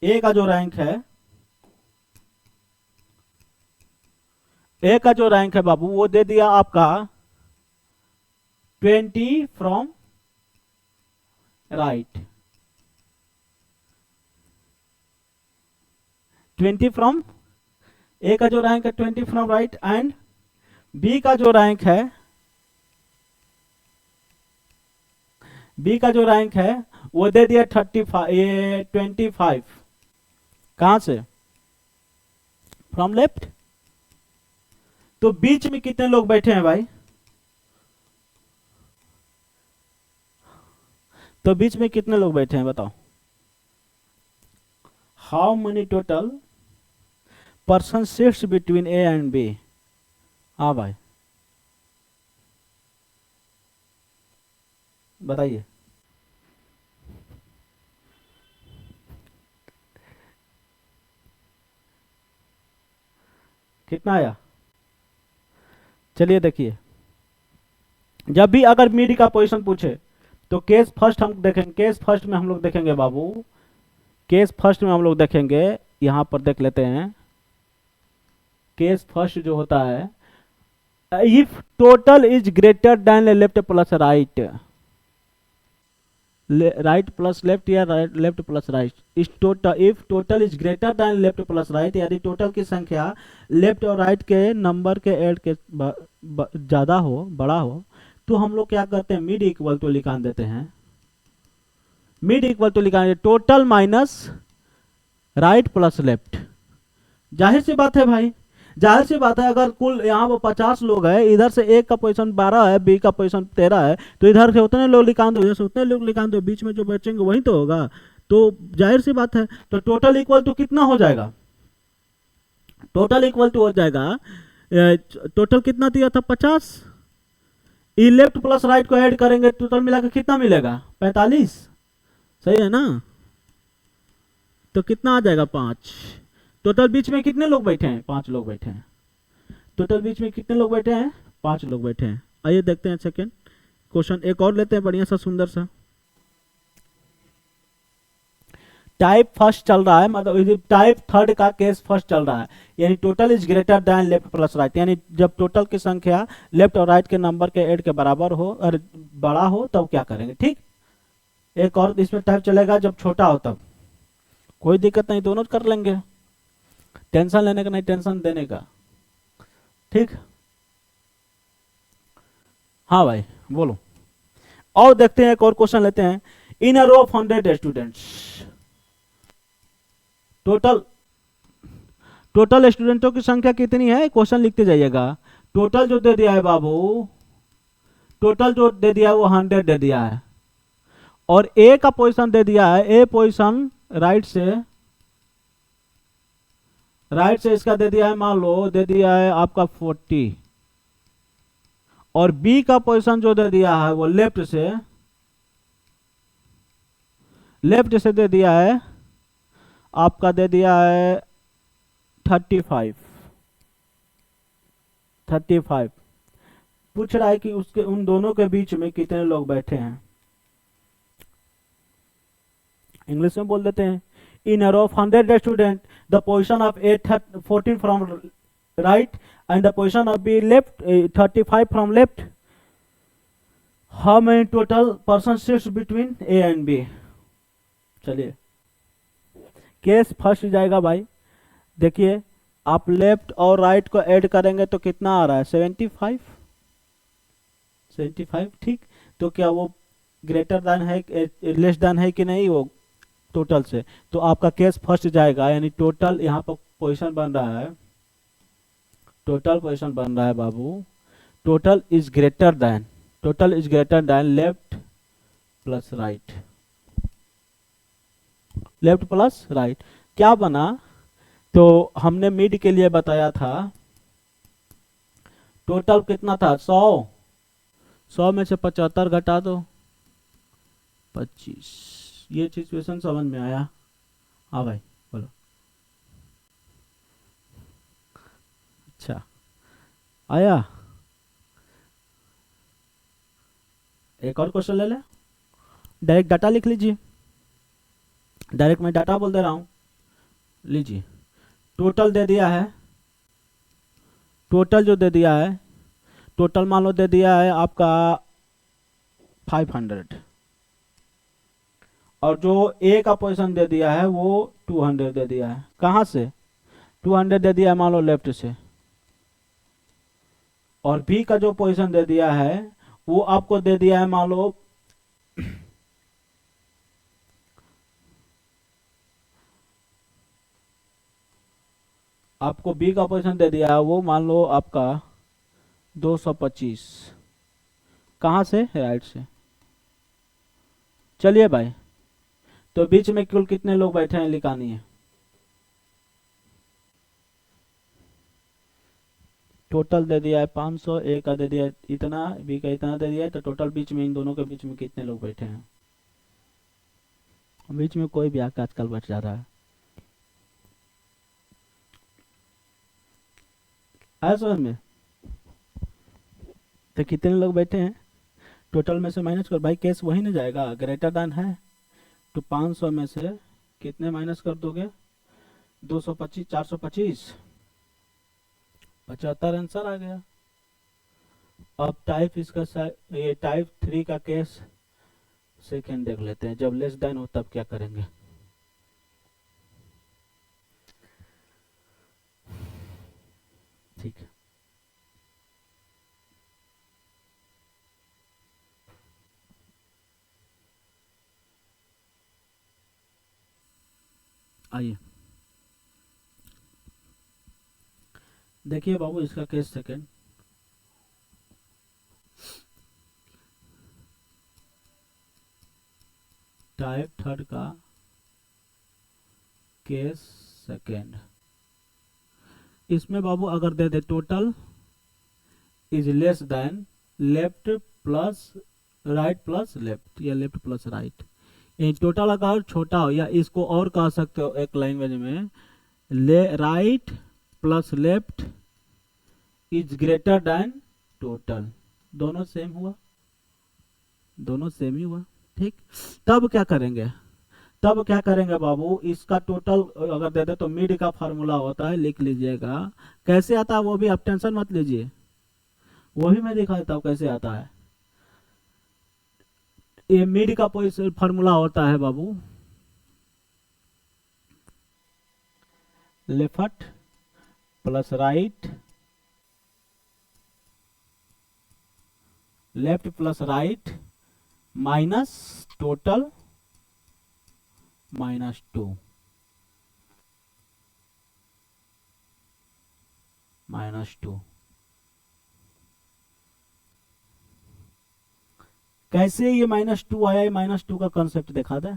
ए का जो रैंक है, ए का जो रैंक है बाबू वो दे दिया आपका 20 फ्रॉम राइट, 20 फ्रॉम, ए का जो रैंक है 20 फ्रॉम राइट, एंड बी का जो रैंक है, बी का जो रैंक है वो दे दिया 35, ये 25, कहां से, फ्रॉम लेफ्ट। तो बीच में कितने लोग बैठे हैं भाई, तो बीच में कितने लोग बैठे हैं बताओ। How many total person sits between A and B. हाँ भाई बताइए। कितना आया? चलिए देखिए, जब भी अगर मिड का पोजीशन पूछे तो केस फर्स्ट हम देखेंगे। केस फर्स्ट में हम लोग देखेंगे बाबू, केस फर्स्ट में हम लोग देखेंगे, यहां पर देख लेते हैं। केस फर्स्ट जो होता है, if total is greater than left plus right, right plus left या राइट लेफ्ट प्लस राइट, इस total if total is greater than left plus right, यदि टोटल की संख्या लेफ्ट और राइट के नंबर के ऐड के ज्यादा हो, बड़ा हो, तो हम लोग क्या करते हैं, मिड इक्वल टू निकाल देते हैं। मिड इक्वल टू निकाल total minus right plus left. जाहिर सी बात है भाई, जाहिर सी बात है, अगर कुल यहाँ पर 50 लोग हैं, इधर से ए का पोजीशन 12 है, बी का पोजीशन 13 है, तो इधर से उतने लोग निकाल दो, जैसे उतने लोग निकाल दो, बीच में जो बचेंगे वही तो होगा। तो जाहिर सी बात है, तो टोटल इक्वल टू कितना हो जाएगा, टोटल इक्वल टू हो जाएगा, टोटल कितना दिया था 50, ई लेफ्ट प्लस राइट को ऐड करेंगे, टोटल मिलाकर कितना मिलेगा 45, सही है ना। तो कितना आ जाएगा 5। टोटल बीच में कितने लोग बैठे हैं, 5 लोग बैठे हैं। टोटल बीच में कितने लोग बैठे हैं, 5 लोग बैठे हैं। आइए देखते हैं सेकंड क्वेश्चन, एक और लेते हैं बढ़िया सा सुंदर सा। टाइप फर्स्ट चल रहा है, मतलब टाइप थर्ड का केस फर्स्ट चल रहा है, यानी total is greater than left plus right, यानी जब टोटल की संख्या लेफ्ट और राइट के नंबर के ऐड के बराबर हो और बड़ा हो तब क्या करेंगे, ठीक। एक और इसमें टाइप चलेगा जब छोटा हो तब, कोई दिक्कत नहीं, दोनों कर लेंगे, टेंशन लेने का नहीं, टेंशन देने का, ठीक। हाँ भाई बोलो। और देखते हैं एक और क्वेश्चन लेते हैं। In a row of 100 students, total स्टूडेंटों की संख्या कितनी है, क्वेश्चन लिखते जाइएगा। टोटल जो दे दिया है बाबू, टोटल जो दे दिया है वो 100 दे दिया है, और ए का पोजीशन दे दिया है, ए पोजीशन राइट से इसका दे दिया है, मान लो दे दिया है आपका 40, और बी का पोजीशन जो दे दिया है वो लेफ्ट से दे दिया है, आपका दे दिया है 35। पूछ रहा है कि उसके उन दोनों के बीच में कितने लोग बैठे हैं। इंग्लिश में बोल देते हैं, in a row of 100 student the position of A 14 from right and the position of B left 35 from left, how many total person sits between A and B. चलिए केस फर्स्ट जाएगा भाई, देखिए आप left और right को add करेंगे तो कितना आ रहा है 75, ठीक। तो क्या वो ग्रेटर देन है, लेस देन है कि नहीं वो टोटल से, तो आपका केस फर्स्ट जाएगा, यानी टोटल यहाँ पर पोजीशन बन रहा है, टोटल पोजीशन बन रहा है बाबू, total is greater than left plus right, left plus right. क्या बना, तो हमने मिड के लिए बताया था, टोटल कितना था 100 में से 75 घटा दो 25, ये सिचुएशन समझ में आया। हाँ भाई बोलो। अच्छा आया, एक और क्वेश्चन ले ले, डायरेक्ट डाटा लिख लीजिए, डायरेक्ट मैं डाटा बोल दे रहा हूं, लीजिए। टोटल दे दिया है, टोटल जो दे दिया है, टोटल मान लो दे दिया है आपका 500, और जो ए का पोजीशन दे दिया है वो 200 दे दिया है। कहां से 200 दे दिया है, मान लो लेफ्ट से, और बी का जो पोजीशन दे दिया है वो आपको दे दिया है, मान लो आपको बी का पोजीशन दे दिया है वो मान लो आपका 225, कहां से, राइट से। चलिए भाई, तो बीच में कुल कितने लोग बैठे हैं लिखानी है। टोटल दे दिया है 500, ए का दे दिया है इतना, बी का इतना दे दिया है, तो टोटल बीच में इन दोनों के बीच में कितने लोग बैठे हैं। बीच में कोई भी आके आजकल बैठ जा रहा है। आया समझ में? तो कितने लोग बैठे हैं, टोटल में से माइनस कर भाई, केस वही ना जाएगा, ग्रेटर देन है तो 500 में से कितने माइनस कर दोगे, 225, 425, 75 आंसर आ गया। अब टाइप इसका ये टाइप 3 का केस सेकेंड देख लेते हैं, जब लेस देन हो तब क्या करेंगे। ठीक है, आइए देखिए बाबू इसका केस सेकेंड। टाइप थर्ड का केस सेकेंड, इसमें बाबू अगर दे दे total is less than left plus right plus left या लेफ्ट प्लस राइट, ये टोटल अगर छोटा हो, या इसको और कह सकते हो एक लैंग्वेज में, right plus left is greater then total, दोनों सेम हुआ, दोनों सेम ही हुआ। ठीक, तब क्या करेंगे, तब क्या करेंगे बाबू, इसका टोटल अगर दे दे तो मिड का फार्मूला होता है, लिख लीजिएगा। कैसे आता है वो भी आप टेंशन मत लीजिए, वो भी मैं दिखा देता हूँ कैसे आता है। ये मिड का फार्मूला होता है बाबू, left plus right, left plus right minus total minus 2, -2। कैसे ये -2 आया, ये -2 का कंसेप्ट दिखा दे,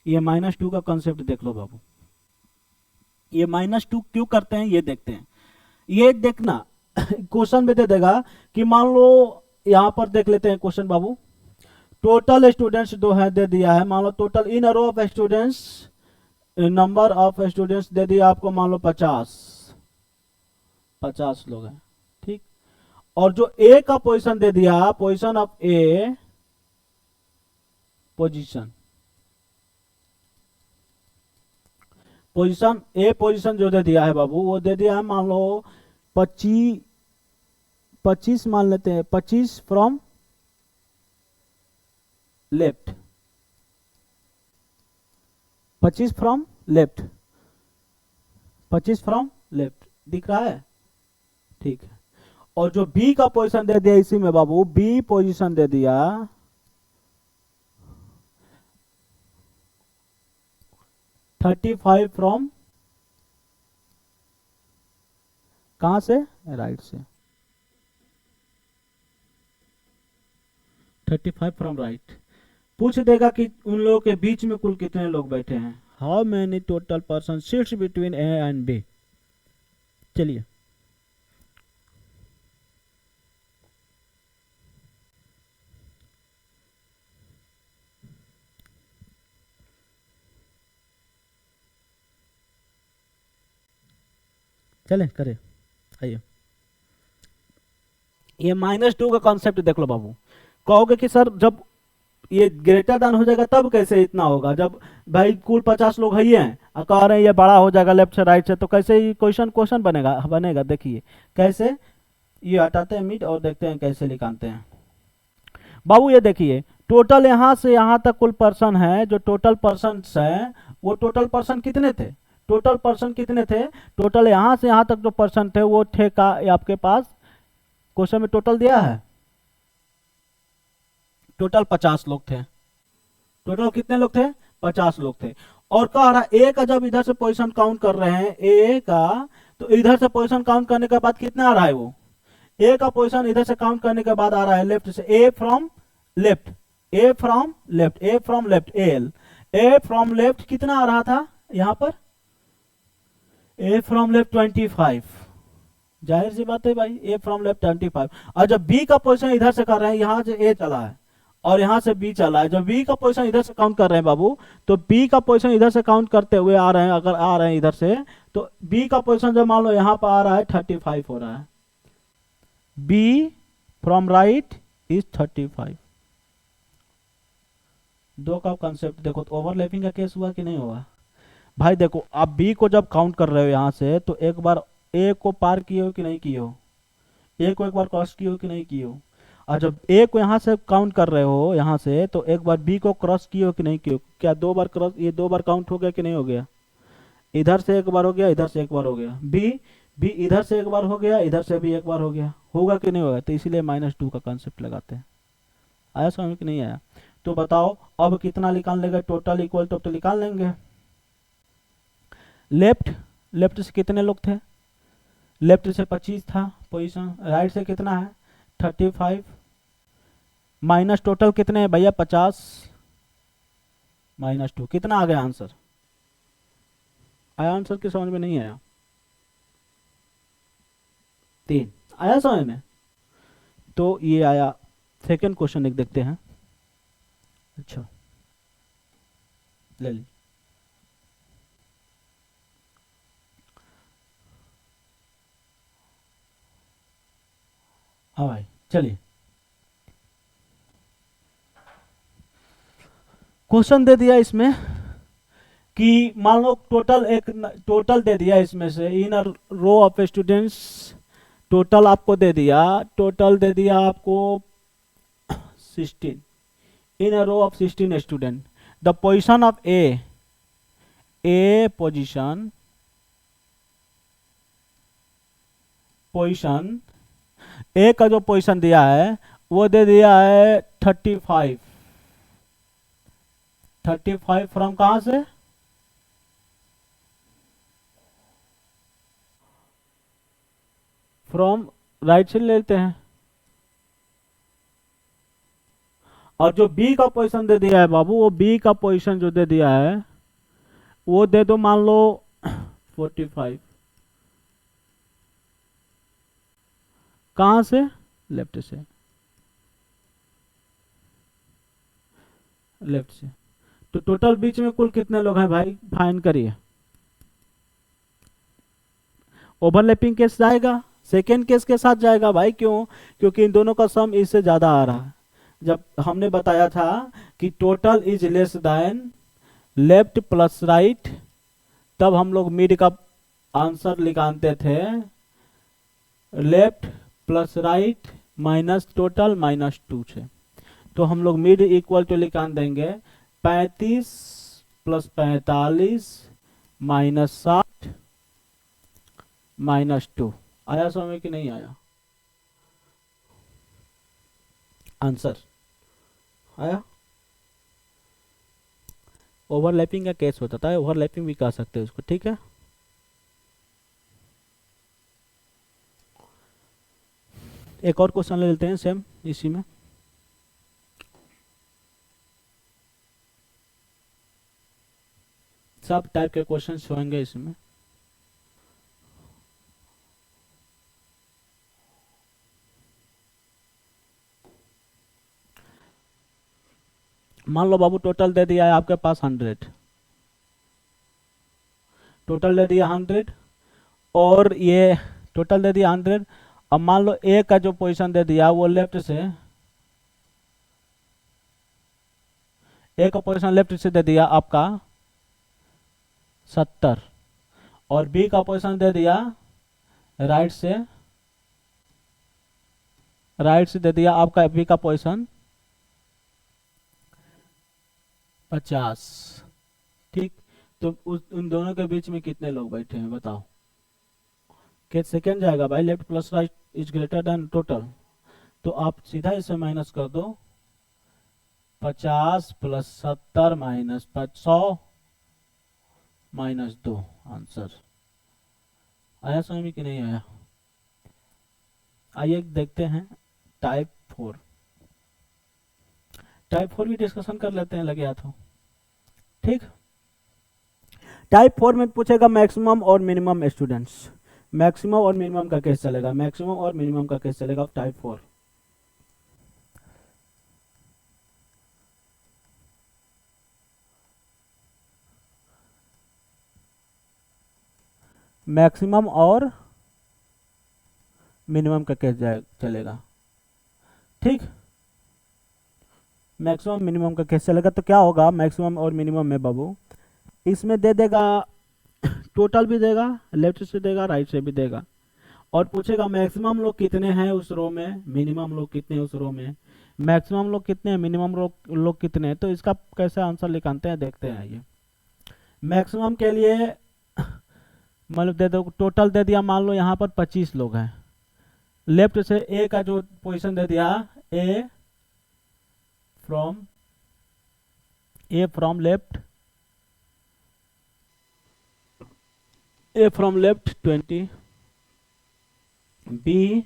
ये -2 का कंसेप्ट देख लो बाबू। ये -2 क्यों करते हैं ये देखते हैं, ये देखना क्वेश्चन में दे देगा कि मान लो, यहां पर देख लेते हैं क्वेश्चन बाबू, टोटल स्टूडेंट्स दो है दे दिया है, मान लो total in row of students, number of students दे दिया आपको, मान लो 50 लोग हैं। ठीक, और जो ए का पोजीशन दे दिया, position of A, position position जो दे दिया है बाबू, वो दे दिया है मान लो 25 मान लेते हैं, 25 from left, 25 from left, 25 from left दिख रहा है। ठीक है, और जो बी का पोजीशन दे दिया इसी में बाबू, बी पोजीशन दे दिया 35 फ्रॉम, कहां से, राइट से, 35 फ्रॉम राइट। पूछ देगा कि उन लोगों के बीच में कुल कितने लोग बैठे हैं, how many total person sits between A and B. चलिए चले करे, आइए ये -2 का कॉन्सेप्ट देख लो बाबू। कहोगे कि सर जब ये ग्रेटर देन हो जाएगा तब कैसे इतना होगा, जब भाई कुल 50 लोग है ही हैं, कह रहे हैं ये बड़ा हो जाएगा लेफ्ट से राइट से, तो कैसे ये क्वेश्चन बनेगा। देखिए कैसे, ये हटाते हैं मिड और देखते हैं कैसे निकालते हैं बाबू। ये देखिए टोटल यहां से यहां तक कुल पर्सन है, जो टोटल पर्सन है वो टोटल पर्सन कितने थे, टोटल यहां से यहां तक जो पर्सन थे वो थे का, आपके पास क्वेश्चन में टोटल दिया है, टोटल 50 लोग थे, टोटल कितने लोग थे, 50 लोग थे। और कह रहा ए का जब इधर से पोजीशन काउंट कर रहे हैं, ए का, तो इधर से पोजीशन काउंट करने के बाद कितना आ रहा है, वो ए का पोजीशन इधर से काउंट करने के बाद आ रहा है, लेफ्ट से, A from left, 35 from left, 35 from left, 35 from left. A from left L, A from left कितना आ रहा था यहां पर, ए फ्रॉम लेफ्ट 25, जाहिर सी बात है भाई, ए फ्रॉम लेफ्ट 25। और जब बी का पोजीशन इधर से कर रहे हैं, यहां से ए चला है और यहां से बी चला है, जब बी का पोजीशन इधर से काउंट कर रहे हैं बाबू, तो बी का पोजीशन इधर से काउंट करते हुए आ रहे हैं, अगर आ रहे हैं इधर से, तो बी का पोजीशन जब मान लो यहां पर आ रहा है 35 हो रहा है, बी फ्रॉम राइट इज 35। दो का कंसेप्ट देखो, तो ओवरलैपिंग का केस हुआ कि नहीं हुआ भाई। देखो आप बी को जब काउंट कर रहे हो यहां से, तो एक बार ए को पार किए हो कि नहीं किए हो, ए को एक बार क्रॉस किए हो कि नहीं किए हो, और जब ए को यहां से काउंट कर रहे हो यहां से, तो एक बार बी को क्रॉस किए हो कि नहीं किए हो, क्या दो बार क्रॉस, ये दो बार काउंट हो गया कि नहीं हो गया, इधर से एक बार हो गया, इधर से एक बार हो गया, बी बी इधर से एक बार हो गया, इधर से भी एक बार हो गया, होगा कि नहीं होगा, तो इसीलिए -2 का कंसेप्ट लगाते हैं। आया समझ में कि नहीं आया। तो बताओ अब कितना निकाल लेगा, टोटल इक्वल टोटल निकाल लेंगे। लेफ्ट लेफ्ट से कितने लोग थे, लेफ्ट से 25 था पोजीशन, राइट से कितना है 35, माइनस टोटल कितने हैं भैया 50, -2, कितना आ गया आंसर, आया आंसर की समझ में नहीं आया, 3 आया समझ में। तो ये आया। सेकंड क्वेश्चन एक देखते हैं। अच्छा ले ली। हाँ भाई चलिए, क्वेश्चन दे दिया इसमें कि मान लो टोटल दे दिया इसमें से, in row of students, total आपको दे दिया, टोटल दे दिया आपको 16, in a row of 16 student, the position of A position A का जो पोजीशन दिया है वो दे दिया है 35, 35 फ्रॉम कहां से, फ्रॉम राइट से लेते हैं, और जो बी का पोजीशन दे दिया है बाबू, वो बी का पोजीशन जो दे दिया है वो दे दो मान लो 45, कहां से, लेफ्ट से, लेफ्ट से। तो टोटल बीच में कुल कितने लोग हैं भाई, फाइन करिए। ओवरलैपिंग केस जाएगा, सेकेंड केस के साथ जाएगा भाई, क्यों, क्योंकि इन दोनों का सम इससे ज्यादा आ रहा है। जब हमने बताया था कि total is less than left plus right, तब हम लोग मिड का आंसर निकालते थे, left plus right minus total -2 से। तो हम लोग मिड इक्वल टू निकाल देंगे 35 + 45 -60 -2। आया समझ में कि नहीं आया, आंसर आया। ओवरलैपिंग का केस होता था, ओवरलैपिंग भी कह सकते हैं उसको, ठीक है। एक और क्वेश्चन ले लेते हैं सेम इसी में। सब टाइप के क्वेश्चन होंगे इसमें। मान लो बाबू टोटल दे दिया है आपके पास 100, टोटल दे दिया 100, और ये टोटल दे दिया 100। अब मान लो ए का जो पोजीशन दे दिया वो लेफ्ट से, ए का पोजीशन लेफ्ट से दे दिया आपका 70, और बी का पोजीशन दे दिया राइट से, दे दिया आपका बी का पोजीशन 50, ठीक। तो उन दोनों के बीच में कितने लोग बैठे हैं बताओ, के सेकेंड जाएगा भाई, left plus right is greater then total, तो आप सीधा इसे माइनस कर दो, 50 + 70 -100 -2, आंसर आया समझ में कि नहीं आया। आइए देखते हैं टाइप 4। टाइप 4 भी डिस्कशन कर लेते हैं लगे हाथ हो। ठीक, टाइप 4 में पूछेगा मैक्सिमम और मिनिमम स्टूडेंट्स, मैक्सिमम और मिनिमम का केस चलेगा, मैक्सिमम और मिनिमम का केस चलेगा टाइप 4। मैक्सिमम और मिनिमम का केस चलेगा। ठीक, मैक्सिमम मिनिमम का केस चलेगा। तो क्या होगा मैक्सिमम और मिनिमम में बाबू, इसमें दे देगा टोटल भी देगा, लेफ्ट से देगा राइट से भी देगा, और पूछेगा मैक्सिमम लोग कितने हैं उस रो में, मिनिमम लोग कितने हैं उस रो में, मैक्सिमम लोग कितने हैं, मिनिमम लोग कितने हैं। तो इसका कैसे आंसर निकालते हैं देखते हैं। ये मैक्सिमम के लिए मतलब दे दो, टोटल दे दिया, मान लो यहाँ पर 25 लोग हैं, लेफ्ट से ए का जो पोजीशन दे दिया, A from left, A from left 20, B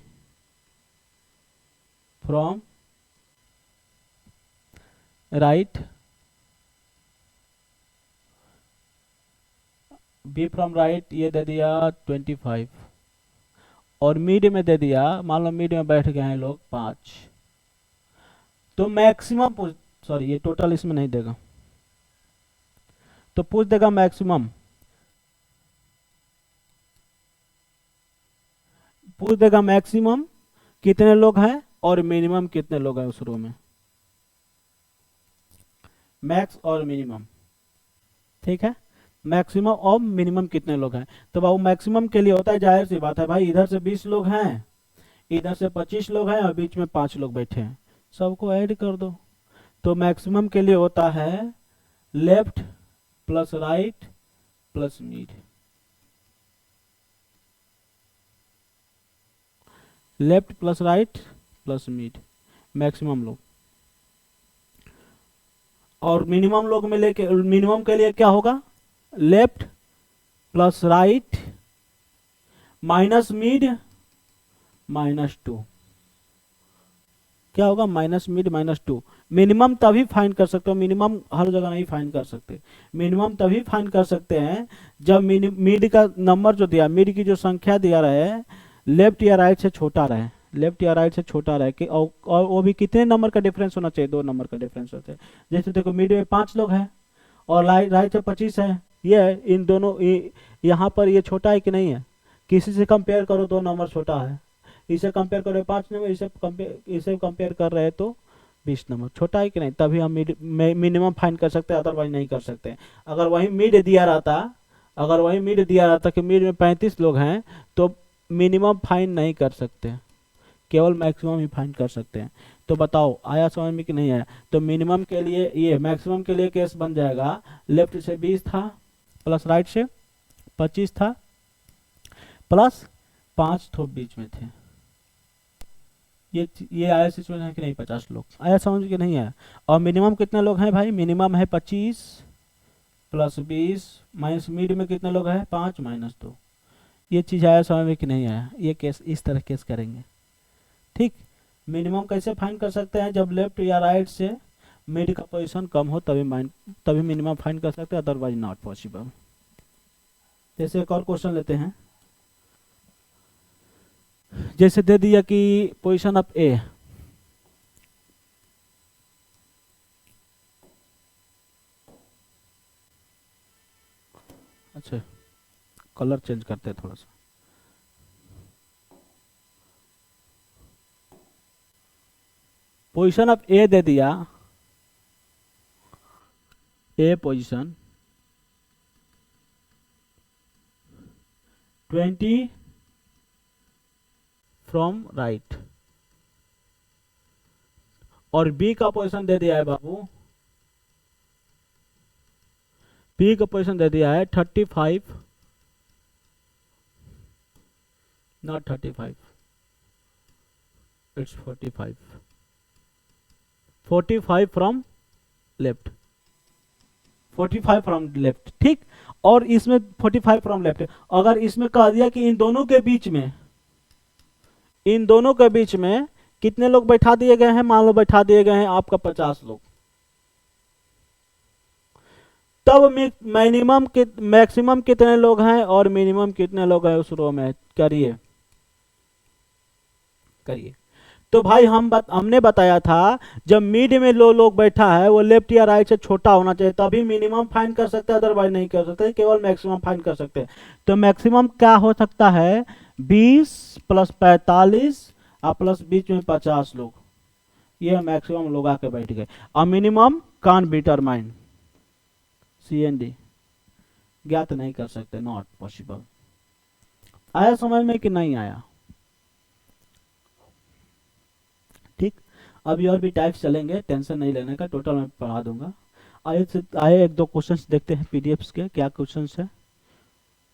from right, B from right ये दे दिया 25, और मिड में दे दिया, मान लो मिड में बैठ गए हैं लोग 5। तो मैक्सिमम सॉरी ये टोटल इसमें नहीं देगा, तो पूछ देगा मैक्सिमम, पूछ देगा मैक्सिमम कितने लोग हैं और मिनिमम कितने लोग हैं उस रो में, मैक्स और मिनिमम। ठीक है, मैक्सिमम और मिनिमम कितने लोग हैं। तो बाबू मैक्सिमम के लिए होता है, जाहिर सी बात है भाई, इधर से 20 लोग हैं, इधर से 25 लोग हैं, और बीच में 5 लोग बैठे हैं, सबको ऐड कर दो। तो मैक्सिमम के लिए होता है left plus right plus mid, left plus right plus mid, maximum लोग। और मिनिमम लोग में लेके, मिनिमम के लिए क्या होगा, left plus right minus mid minus 2, क्या होगा माइनस मिड माइनस 2। मिनिमम तभी फाइंड कर सकते हो, मिनिमम हर जगह नहीं फाइंड कर सकते, मिनिमम तभी फाइंड कर सकते हैं जब मिड का नंबर जो दिया, मिड की जो संख्या दिया रहे लेफ्ट या राइट से छोटा रहे, लेफ्ट या राइट से छोटा रहे कि, और वो भी कितने नंबर का डिफरेंस होना चाहिए, 2 नंबर का डिफरेंस होना चाहिए। जैसे देखो मिड में 5 लोग हैं और राइट से 25 है, ये इन दोनों यहाँ पर ये छोटा है कि नहीं है, किसी से कंपेयर करो 2 नंबर छोटा है, इसे कंपेयर करो 5 नंबर, इसे कंपेयर कर रहे हैं तो 20 नंबर छोटा है कि नहीं, तभी हम मिनिमम फाइंड कर सकते हैं, अदरवाइज नहीं कर सकते। अगर वही मिड दिया रहता, अगर वही मिड दिया रहता कि मिड में 35 लोग हैं, तो मिनिमम फाइंड नहीं कर सकते, केवल मैक्सिमम ही फाइंड कर सकते हैं। तो बताओ आया समझ में कि नहीं आया। तो मिनिमम के लिए, ये मैक्सिमम के लिए केस बन जाएगा, लेफ्ट से 20 था प्लस राइट से 25 था प्लस 5 तो बीच में थे, ये आया सिचुएशन है कि नहीं, 50 लोग आया समझ के नहीं आया। और मिनिमम कितने लोग हैं भाई, मिनिमम है 25 प्लस 20 माइनस मिड में कितने लोग हैं 5 माइनस 2। ये चीज आया समझ में कि नहीं आया, ये केस इस तरह केस करेंगे। ठीक, मिनिमम कैसे फाइंड कर सकते हैं, जब लेफ्ट या राइट से मिड का पोजीशन कम हो तभी मिनिमम फाइंड कर सकते हैं, अदरवाइज नॉट पॉसिबल। जैसे एक और क्वेश्चन लेते हैं, जैसे दे दिया कि पोजीशन ऑफ ए, अच्छा कलर चेंज करते हैं थोड़ा सा, पोजीशन ऑफ ए दे दिया, ए पोजीशन 20 फ्रॉम राइट, और बी का पोजीशन दे दिया है बाबू, बी का पोजीशन दे दिया है 35, not 35, it's 45 from left, 45 from left. ठीक, और इसमें 45 फ्रॉम लेफ्ट, अगर इसमें कह दिया कि इन दोनों के बीच में कितने लोग बैठा दिए गए हैं, मान लो बैठा दिए गए हैं आपका 50 लोग, तब मिनिमम मैक्सिमम कितने लोग हैं और मिनिमम कितने लोग हैं उस रो में, करिए करिए। तो भाई हमने बताया था जब मिड में लोग बैठा है वो लेफ्ट या राइट से छोटा होना चाहिए, तभी मिनिमम फाइंड कर सकते हैं, अदरवाइज नहीं कर सकते, केवल मैक्सिमम फाइंड कर सकते हैं। तो मैक्सिमम क्या हो सकता है, 20 प्लस 45 और प्लस बीच में 50 लोग, ये मैक्सिमम लोग आके बैठ गए। और मिनिमम कान डिटरमाइन, CND ज्ञात नहीं कर सकते, नॉट पॉसिबल। आया समझ में कि नहीं आया? ठीक, अभी और भी टाइप्स चलेंगे, टेंशन नहीं लेने का, टोटल मैं पढ़ा दूंगा। आए एक दो क्वेश्चंस देखते हैं पीडीएफ्स के, क्या क्वेश्चंस है।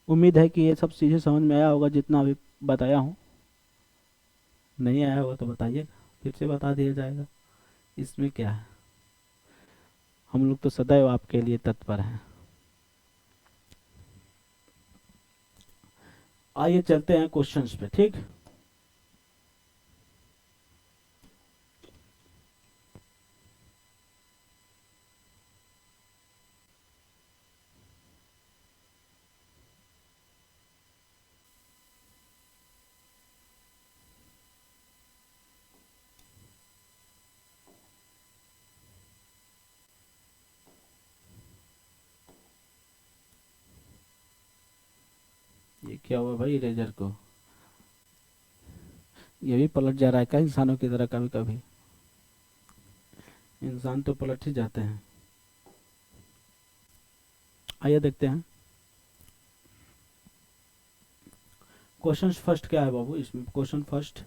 उम्मीद है कि ये सब चीज़ें समझ में आया होगा जितना अभी बताया हूँ। नहीं आया होगा तो बताइए, फिर से बता दिया जाएगा, इसमें क्या है, हम लोग तो सदैव आपके लिए तत्पर हैं। आइए चलते हैं क्वेश्चंस पे, ठीक। ये क्या हुआ भाई इरेजर को, ये भी पलट जा रहा है क्या इंसानों की तरह? कभी कभी इंसान तो पलट ही जाते हैं। आइए देखते हैं क्वेश्चन फर्स्ट क्या है बाबू इसमें। Question first,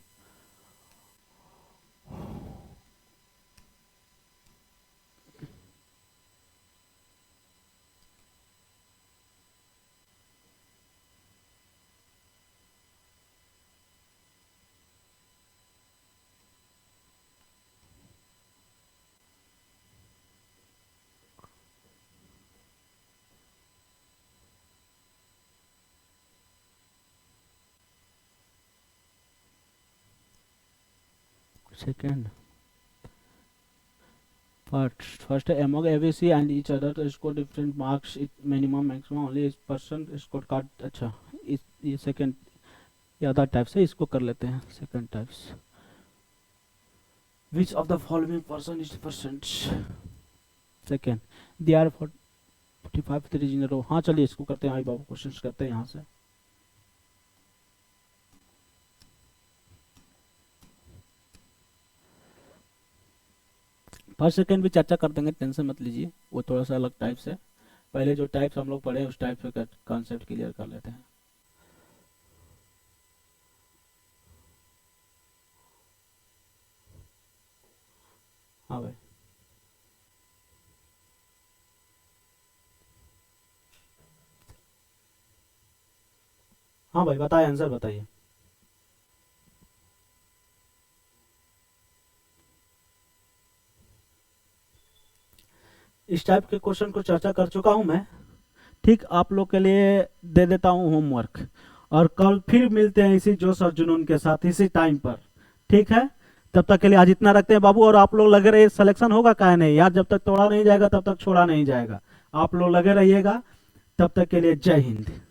second, first among ABC and each other to score different marks, it minimum maximum only इस person score कार्ड। अच्छा ये सेकंड, ये अदर टाइप से इसको कर लेते हैं second types. Which of the following person is percent, second they are 45 3 in row. हाँ चलिए इसको करते हैं, आई बाबू क्वेश्चन करते हैं यहाँ से। फर्स्ट सेकंड भी चर्चा कर देंगे, टेंशन मत लीजिए, वो थोड़ा सा अलग टाइप से। पहले जो टाइप्स हम लोग पढ़े उस टाइप से कॉन्सेप्ट क्लियर कर लेते हैं। हाँ भाई, हाँ भाई बताइए, आंसर बताइए। इस टाइप के क्वेश्चन को चर्चा कर चुका हूं मैं, ठीक। आप लोग के लिए दे देता हूं होमवर्क, और कल फिर मिलते हैं इसी जोश और जुनून के साथ इसी टाइम पर, ठीक है। तब तक के लिए आज इतना रखते हैं बाबू, और आप लोग लगे रहिए, सिलेक्शन होगा काहे नहीं यार, जब तक तोड़ा नहीं जाएगा तब तक छोड़ा नहीं जाएगा, आप लोग लगे रहिएगा। तब तक के लिए जय हिंद।